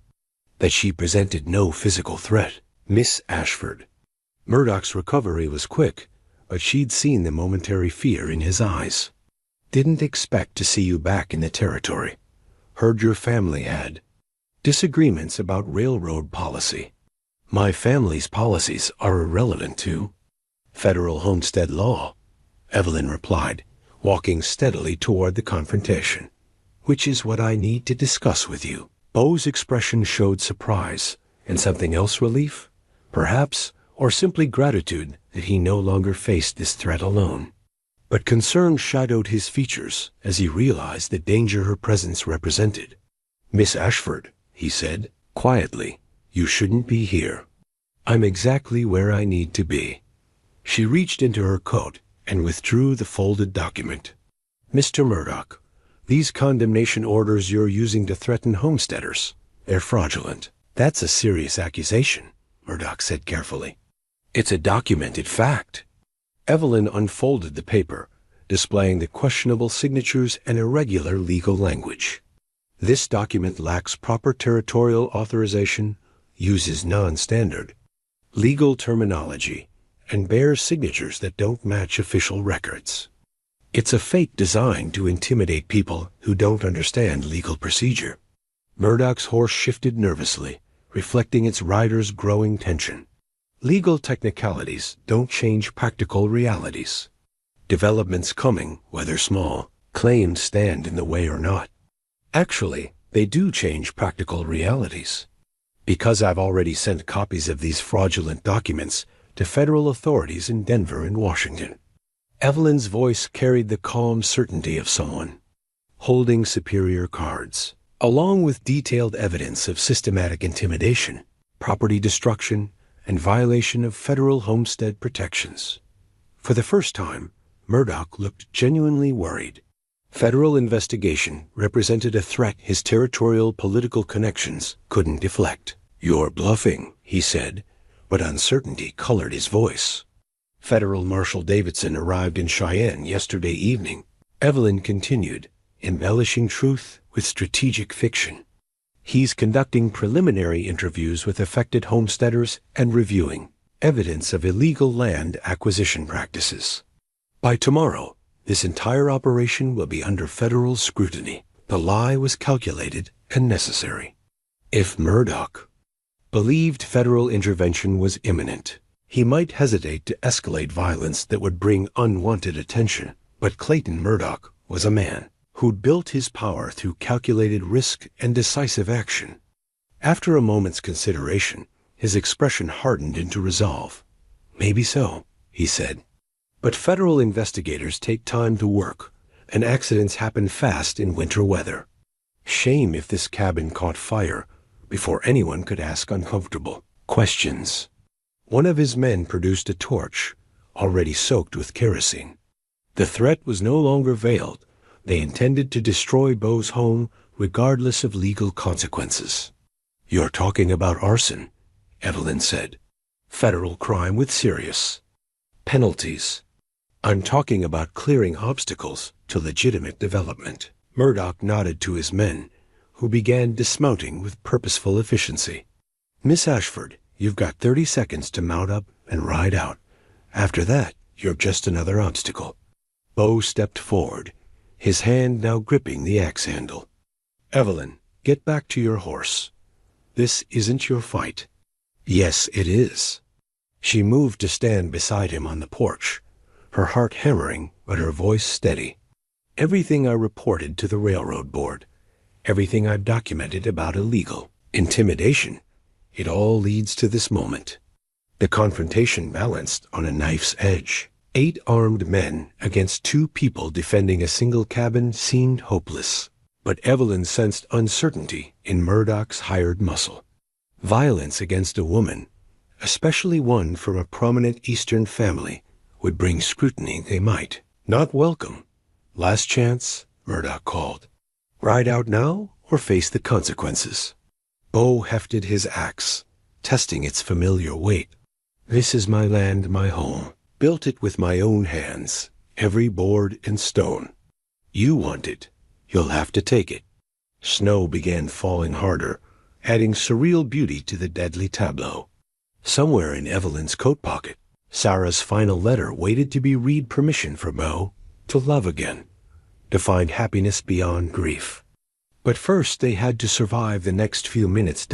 that she presented no physical threat. Miss Ashford. Murdoch's recovery was quick, but she'd seen the momentary fear in his eyes. Didn't expect to see you back in the territory. Heard your family had disagreements about railroad policy. My family's policies are irrelevant to federal homestead law, Evelyn replied, walking steadily toward the confrontation. Which is what I need to discuss with you. Bo's expression showed surprise, and something else relief, perhaps, or simply gratitude that he no longer faced this threat alone. But concern shadowed his features as he realized the danger her presence represented. Miss Ashford, he said, quietly, you shouldn't be here. I'm exactly where I need to be. She reached into her coat and withdrew the folded document. Mr. Murdoch, these condemnation orders you're using to threaten homesteaders, they're fraudulent. That's a serious accusation, Murdoch said carefully. It's a documented fact. Evelyn unfolded the paper, displaying the questionable signatures and irregular legal language. This document lacks proper territorial authorization, uses non-standard legal terminology, and bears signatures that don't match official records. It's a fake designed to intimidate people who don't understand legal procedure. Murdoch's horse shifted nervously, reflecting its rider's growing tension. Legal technicalities don't change practical realities. Developments coming, whether small, claims stand in the way or not. Actually, they do change practical realities. Because I've already sent copies of these fraudulent documents to federal authorities in Denver and Washington. Evelyn's voice carried the calm certainty of someone holding superior cards, along with detailed evidence of systematic intimidation, property destruction, and violation of federal homestead protections. For the first time, Murdoch looked genuinely worried. Federal investigation represented a threat his territorial political connections couldn't deflect. You're bluffing, he said, but uncertainty colored his voice. Federal Marshal Davidson arrived in Cheyenne yesterday evening, Evelyn continued, embellishing truth with strategic fiction. He's conducting preliminary interviews with affected homesteaders and reviewing evidence of illegal land acquisition practices. By tomorrow, this entire operation will be under federal scrutiny. The lie was calculated and necessary. If Murdoch believed federal intervention was imminent, he might hesitate to escalate violence that would bring unwanted attention. But Clayton Murdoch was a man who'd built his power through calculated risk and decisive action. After a moment's consideration, his expression hardened into resolve. "Maybe so," he said. "But federal investigators take time to work, and accidents happen fast in winter weather. Shame if this cabin caught fire before anyone could ask uncomfortable questions." One of his men produced a torch, already soaked with kerosene. The threat was no longer veiled. They intended to destroy Beau's home regardless of legal consequences. "You're talking about arson," Evelyn said. "Federal crime with serious penalties." "I'm talking about clearing obstacles to legitimate development." Murdoch nodded to his men, who began dismounting with purposeful efficiency. "Miss Ashford, you've got 30 seconds to mount up and ride out. After that, you're just another obstacle." Beau stepped forward, his hand now gripping the axe handle. "Evelyn, get back to your horse. This isn't your fight." "Yes, it is." She moved to stand beside him on the porch, her heart hammering but her voice steady. "Everything I reported to the railroad board, everything I've documented about illegal intimidation, it all leads to this moment." The confrontation balanced on a knife's edge. 8 armed men against 2 people defending a single cabin seemed hopeless. But Evelyn sensed uncertainty in Murdoch's hired muscle. Violence against a woman, especially one from a prominent Eastern family, would bring scrutiny they might not welcome. "Last chance," Murdoch called. "Ride out now or face the consequences." Beau hefted his axe, testing its familiar weight. "This is my land, my home. Built it with my own hands, every board and stone. You want it, you'll have to take it." Snow began falling harder, adding surreal beauty to the deadly tableau. Somewhere in Evelyn's coat pocket, Sarah's final letter waited to be read permission for Beau to love again, to find happiness beyond grief. But first they had to survive the next few minutes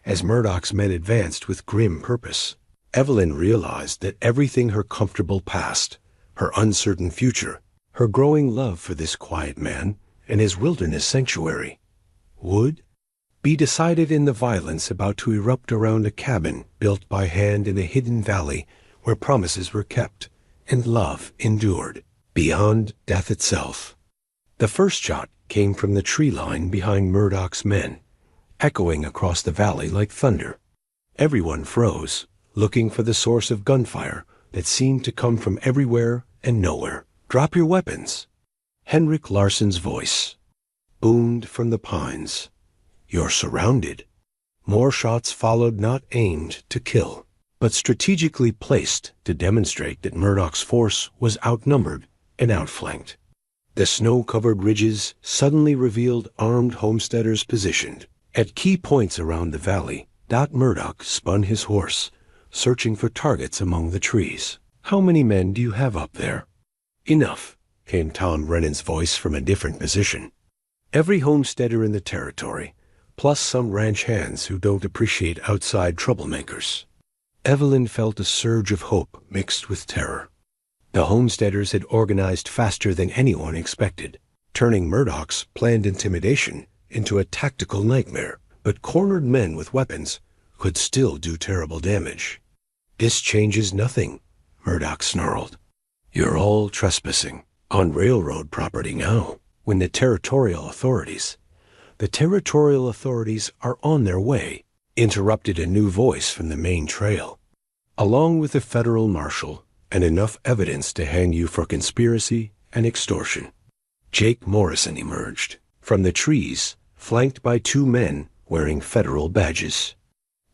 as Murdoch's men advanced with grim purpose. Evelyn realized that everything her comfortable past, her uncertain future, her growing love for this quiet man and his wilderness sanctuary, would be decided in the violence about to erupt around a cabin built by hand in a hidden valley where promises were kept and love endured beyond death itself. The first shot came from the tree line behind Murdoch's men, echoing across the valley like thunder. Everyone froze, looking for the source of gunfire that seemed to come from everywhere and nowhere. "Drop your weapons." Henrik Larsson's voice boomed from the pines. "You're surrounded." More shots followed, not aimed to kill, but strategically placed to demonstrate that Murdoch's force was outnumbered and outflanked. The snow-covered ridges suddenly revealed armed homesteaders positioned. At key points around the valley, Murdoch spun his horse, searching for targets among the trees. "How many men do you have up there?" "Enough," came Tom Brennan's voice from a different position. "Every homesteader in the territory, plus some ranch hands who don't appreciate outside troublemakers." Evelyn felt a surge of hope mixed with terror. The homesteaders had organized faster than anyone expected, turning Murdoch's planned intimidation into a tactical nightmare. But cornered men with weapons could still do terrible damage. "This changes nothing," Murdoch snarled. "You're all trespassing on railroad property now. When the territorial authorities are on their way," interrupted a new voice from the main trail. "Along with the federal marshal and enough evidence to hang you for conspiracy and extortion." Jake Morrison emerged from the trees, flanked by 2 men wearing federal badges.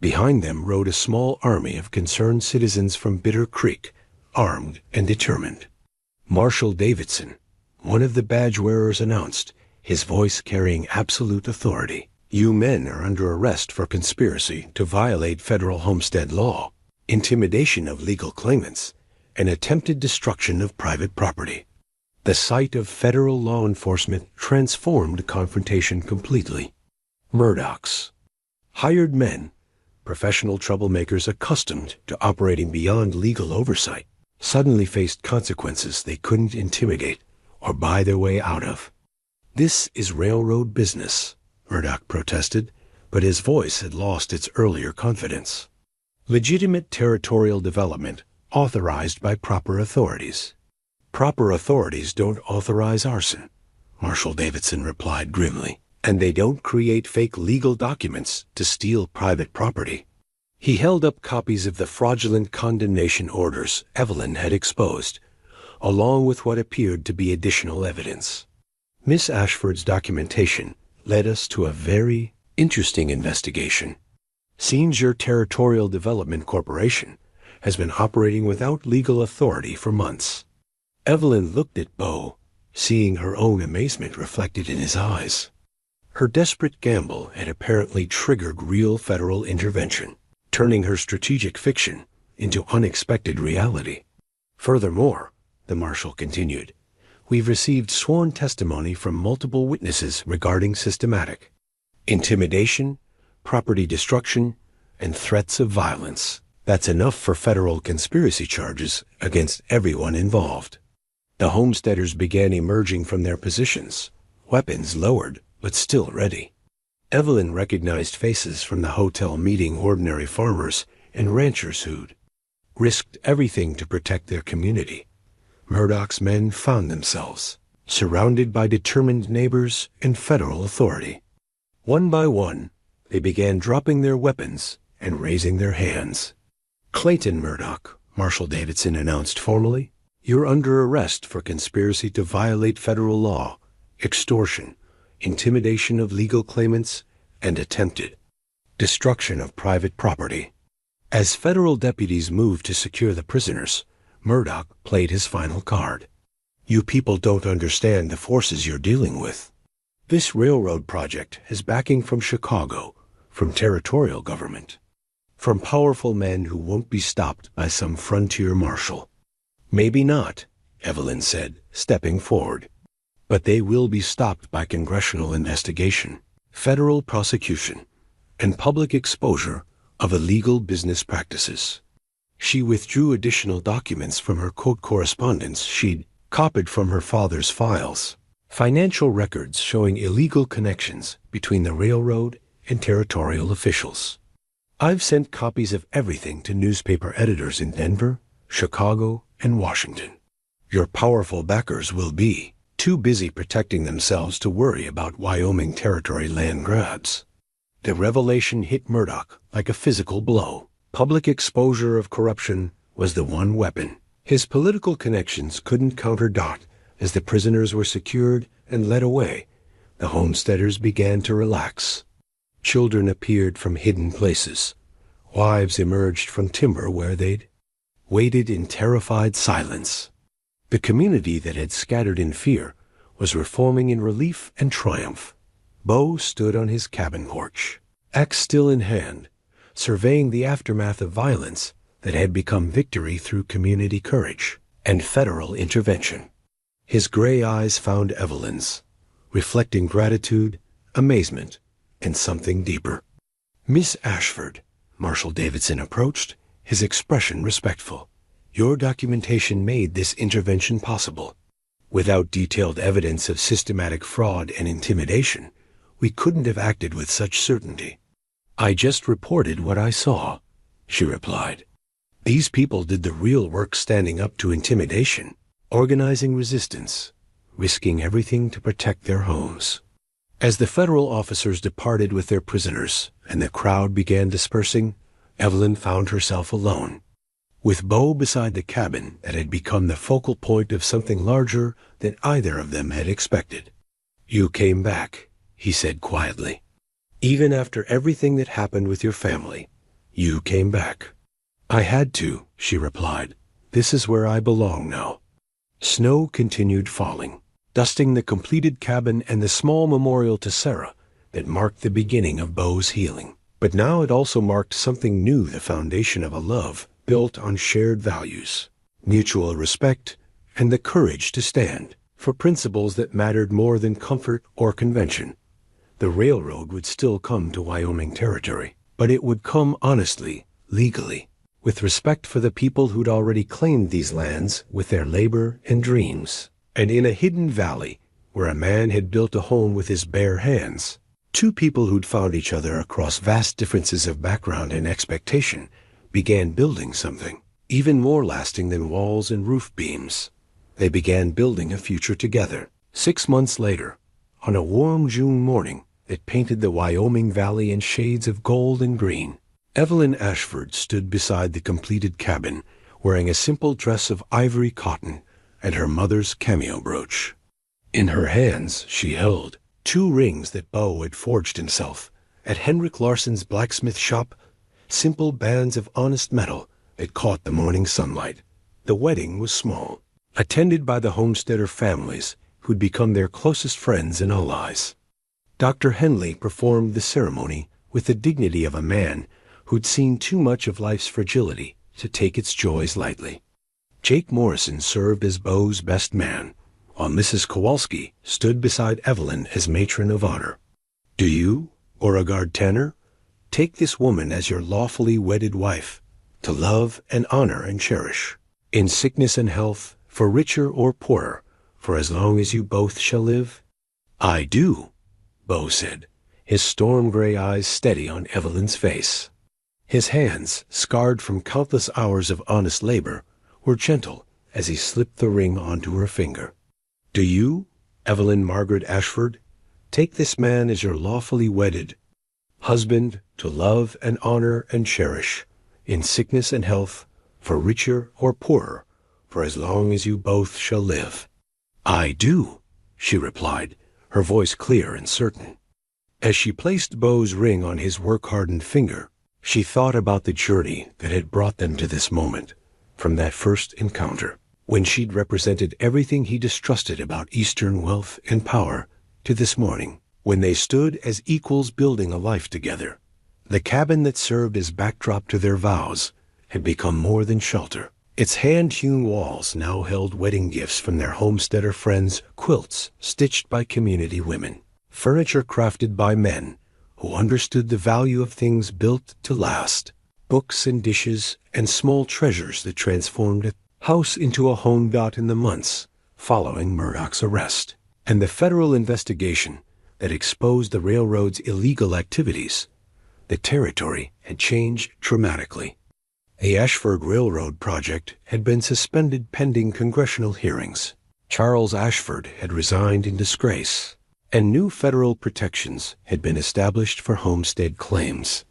Behind them rode a small army of concerned citizens from Bitter Creek, armed and determined. Marshal Davidson, one of the badge wearers, announced, his voice carrying absolute authority. "You men are under arrest for conspiracy to violate federal homestead law." intimidation of legal claimants, and attempted destruction of private property. The sight of federal law enforcement transformed confrontation completely. Murdoch's hired men, professional troublemakers accustomed to operating beyond legal oversight, suddenly faced consequences they couldn't intimidate or buy their way out of. "This is railroad business," Murdoch protested, but his voice had lost its earlier confidence. "Legitimate territorial development authorized by proper authorities." "Proper authorities don't authorize arson," Marshal Davidson replied grimly, "and they don't create fake legal documents to steal private property." He held up copies of the fraudulent condemnation orders Evelyn had exposed, along with what appeared to be additional evidence. "Miss Ashford's documentation led us to a very interesting investigation. Seems your Territorial Development Corporation has been operating without legal authority for months." Evelyn looked at Bo, seeing her own amazement reflected in his eyes. Her desperate gamble had apparently triggered real federal intervention, turning her strategic fiction into unexpected reality. "Furthermore," the marshal continued, "we've received sworn testimony from multiple witnesses regarding systematic intimidation, property destruction, and threats of violence. That's enough for federal conspiracy charges against everyone involved." The homesteaders began emerging from their positions, weapons lowered but still ready. Evelyn recognized faces from the hotel meeting ordinary farmers and ranchers who'd risked everything to protect their community. Murdoch's men found themselves surrounded by determined neighbors and federal authority. One by one, they began dropping their weapons and raising their hands. "Clayton Murdoch," Marshal Davidson announced formally, "you're under arrest for conspiracy to violate federal law, extortion, intimidation of legal claimants, and attempted destruction of private property." As federal deputies moved to secure the prisoners, Murdoch played his final card. "You people don't understand the forces you're dealing with. This railroad project has backing from Chicago, from territorial government, from powerful men who won't be stopped by some frontier marshal." "Maybe not," Evelyn said, stepping forward. "But they will be stopped by congressional investigation, federal prosecution, and public exposure of illegal business practices." She withdrew additional documents from her court correspondence she'd copied from her father's files, financial records showing illegal connections between the railroad and territorial officials. "I've sent copies of everything to newspaper editors in Denver, Chicago, and Washington. Your powerful backers will be too busy protecting themselves to worry about Wyoming Territory land grabs." The revelation hit Murdoch like a physical blow. Public exposure of corruption was the one weapon. His political connections couldn't counter Dot. As the prisoners were secured and led away, the homesteaders began to relax. Children appeared from hidden places. Wives emerged from timber where they'd waited in terrified silence. The community that had scattered in fear was reforming in relief and triumph. Bo stood on his cabin porch, axe still in hand, surveying the aftermath of violence that had become victory through community courage and federal intervention. His gray eyes found Evelyn's, reflecting gratitude, amazement, and something deeper. "Miss Ashford," Marshal Davidson approached, his expression respectful. "Your documentation made this intervention possible. Without detailed evidence of systematic fraud and intimidation, we couldn't have acted with such certainty." "I just reported what I saw," she replied. "These people did the real work standing up to intimidation, organizing resistance, risking everything to protect their homes." As the federal officers departed with their prisoners and the crowd began dispersing, Evelyn found herself alone, with Bo beside the cabin that had become the focal point of something larger than either of them had expected. "You came back," he said quietly. "Even after everything that happened with your family, you came back." "I had to," she replied. "This is where I belong now." Snow continued falling, dusting the completed cabin and the small memorial to Sarah that marked the beginning of Bo's healing. But now it also marked something new, the foundation of a love built on shared values, mutual respect, and the courage to stand for principles that mattered more than comfort or convention. The railroad would still come to Wyoming territory, but it would come honestly, legally, with respect for the people who'd already claimed these lands with their labor and dreams. And in a hidden valley, where a man had built a home with his bare hands, two people who'd found each other across vast differences of background and expectation began building something even more lasting than walls and roof beams. They began building a future together. 6 months later, on a warm June morning that painted the Wyoming Valley in shades of gold and green, Evelyn Ashford stood beside the completed cabin, wearing a simple dress of ivory cotton and her mother's cameo brooch. In her hands she held 2 rings that Bo had forged himself at Henrik Larsson's blacksmith shop, simple bands of honest metal that caught the morning sunlight. The wedding was small, attended by the homesteader families who'd become their closest friends and allies. Dr. Henley performed the ceremony with the dignity of a man who'd seen too much of life's fragility to take its joys lightly. Jake Morrison served as Bo's best man, while Mrs. Kowalski stood beside Evelyn as matron of honor. Do you, Beauregard Tanner, take this woman as your lawfully wedded wife, to love and honor and cherish, in sickness and health, for richer or poorer, for as long as you both shall live? I do, Bo said, his storm-gray eyes steady on Evelyn's face. His hands, scarred from countless hours of honest labor, were gentle as he slipped the ring onto her finger. Do you, Evelyn Margaret Ashford, take this man as your lawfully wedded husband, to love and honor and cherish, in sickness and health, for richer or poorer, for as long as you both shall live? I do, she replied, her voice clear and certain. As she placed Bo's ring on his work-hardened finger, she thought about the journey that had brought them to this moment, from that first encounter, when she'd represented everything he distrusted about Eastern wealth and power, to this morning, when they stood as equals building a life together. The cabin that served as backdrop to their vows had become more than shelter. Its hand-hewn walls now held wedding gifts from their homesteader friends, quilts stitched by community women, furniture crafted by men who understood the value of things built to last, books and dishes and small treasures that transformed a house into a home. In the months following Murdoch's arrest and the federal investigation that exposed the railroad's illegal activities, the territory had changed dramatically. The Ashford Railroad project had been suspended pending congressional hearings. Charles Ashford had resigned in disgrace, and new federal protections had been established for homestead claims.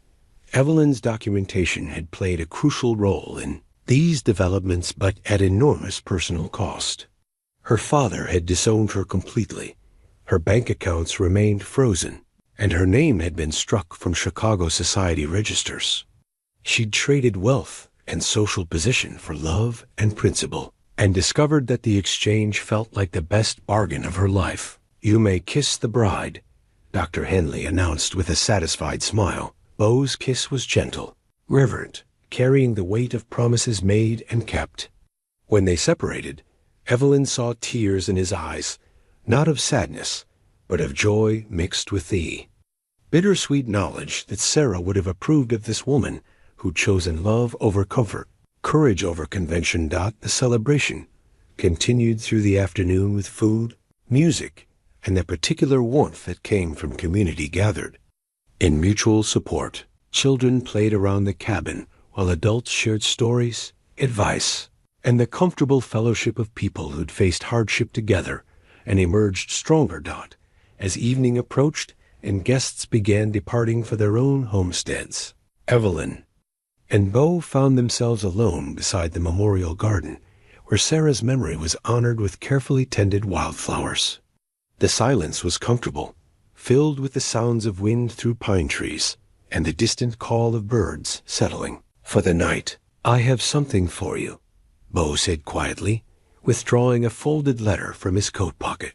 Evelyn's documentation had played a crucial role in these developments, but at enormous personal cost. Her father had disowned her completely. Her bank accounts remained frozen, and her name had been struck from Chicago society registers. She'd traded wealth and social position for love and principle, and discovered that the exchange felt like the best bargain of her life. You may kiss the bride, Dr. Henley announced with a satisfied smile. Bo's kiss was gentle, reverent, carrying the weight of promises made and kept. When they separated, Evelyn saw tears in his eyes, not of sadness, but of joy mixed with the bittersweet knowledge that Sarah would have approved of this woman who'd chosen love over comfort, courage over convention. The celebration continued through the afternoon with food, music, and the particular warmth that came from community gathered. In mutual support, children played around the cabin while adults shared stories, advice, and the comfortable fellowship of people who'd faced hardship together and emerged stronger. As evening approached and guests began departing for their own homesteads, Evelyn and Bo found themselves alone beside the memorial garden, where Sarah's memory was honored with carefully tended wildflowers. The silence was comfortable, filled with the sounds of wind through pine trees and the distant call of birds settling for the night. I have something for you, Bo said quietly, withdrawing a folded letter from his coat pocket.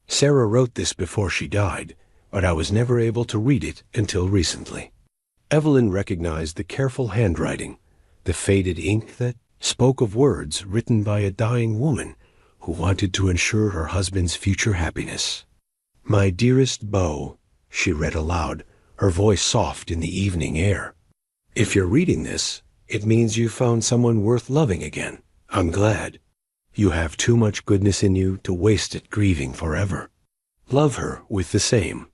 Sarah wrote this before she died, but I was never able to read it until recently. Evelyn recognized the careful handwriting, the faded ink that spoke of words written by a dying woman who wanted to ensure her husband's future happiness. "My dearest Beau," she read aloud, her voice soft in the evening air. "If you're reading this, it means you found someone worth loving again. I'm glad. You have too much goodness in you to waste it grieving forever. Love her with the same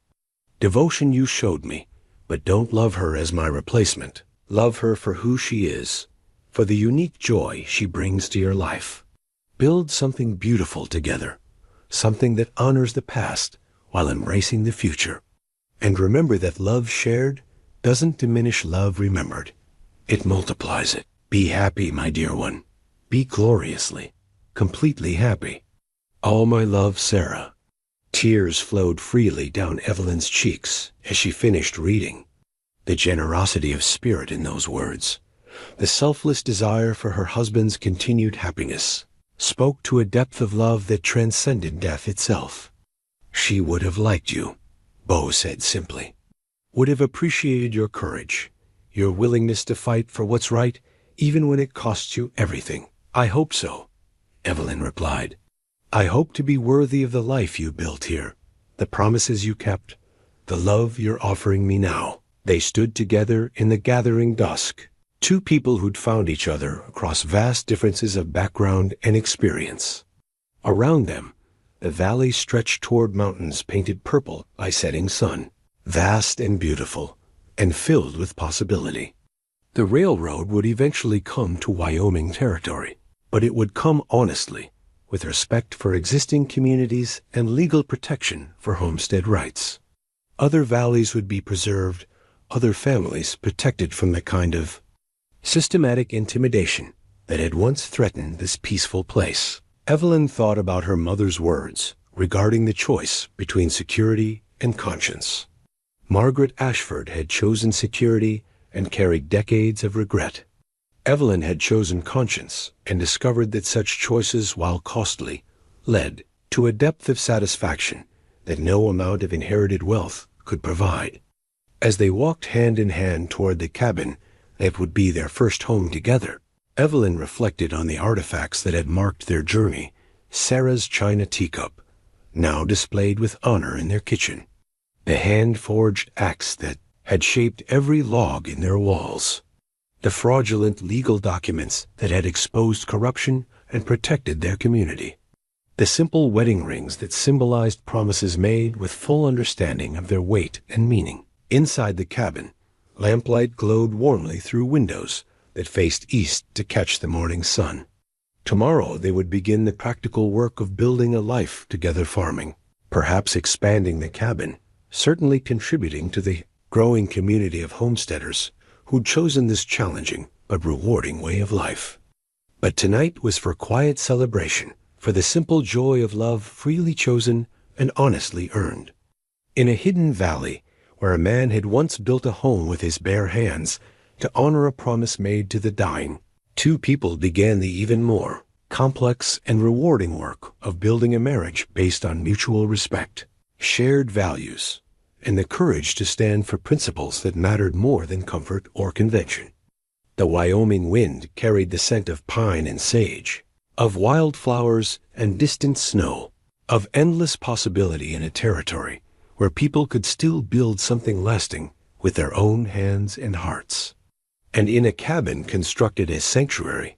devotion you showed me, but don't love her as my replacement. Love her for who she is, for the unique joy she brings to your life. Build something beautiful together, something that honors the past while embracing the future. And remember that love shared doesn't diminish love remembered. It multiplies it. Be happy, my dear one. Be gloriously, completely happy. All my love, Sarah." Tears flowed freely down Evelyn's cheeks as she finished reading. The generosity of spirit in those words, the selfless desire for her husband's continued happiness, spoke to a depth of love that transcended death itself. "She would have liked you," Beau said simply. "Would have appreciated your courage, your willingness to fight for what's right, even when it costs you everything." "I hope so," Evelyn replied. "I hope to be worthy of the life you built here, the promises you kept, the love you're offering me now." They stood together in the gathering dusk, two people who'd found each other across vast differences of background and experience. Around them, the valley stretched toward mountains painted purple by setting sun, vast and beautiful, and filled with possibility. The railroad would eventually come to Wyoming territory, but it would come honestly, with respect for existing communities and legal protection for homestead rights. Other valleys would be preserved, other families protected from the kind of systematic intimidation that had once threatened this peaceful place. Evelyn thought about her mother's words regarding the choice between security and conscience. Margaret Ashford had chosen security and carried decades of regret. Evelyn had chosen conscience and discovered that such choices, while costly, led to a depth of satisfaction that no amount of inherited wealth could provide. As they walked hand in hand toward the cabin that would be their first home together, Evelyn reflected on the artifacts that had marked their journey. Sarah's china teacup, now displayed with honor in their kitchen. The hand-forged axe that had shaped every log in their walls. The fraudulent legal documents that had exposed corruption and protected their community. The simple wedding rings that symbolized promises made with full understanding of their weight and meaning. Inside the cabin, lamplight glowed warmly through windows that faced east to catch the morning sun. Tomorrow they would begin the practical work of building a life together, farming, perhaps expanding the cabin, certainly contributing to the growing community of homesteaders who'd chosen this challenging but rewarding way of life. But tonight was for quiet celebration, for the simple joy of love freely chosen and honestly earned. In a hidden valley, where a man had once built a home with his bare hands to honor a promise made to the dying, two people began the even more complex and rewarding work of building a marriage based on mutual respect, shared values, and the courage to stand for principles that mattered more than comfort or convention. The Wyoming wind carried the scent of pine and sage, of wildflowers and distant snow, of endless possibility in a territory where people could still build something lasting with their own hands and hearts. And in a cabin constructed as sanctuary,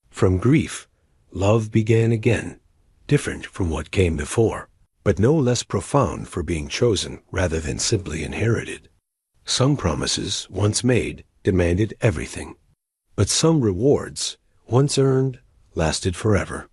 from grief, love began again, different from what came before, but no less profound for being chosen rather than simply inherited. Some promises, once made, demanded everything, but some rewards, once earned, lasted forever.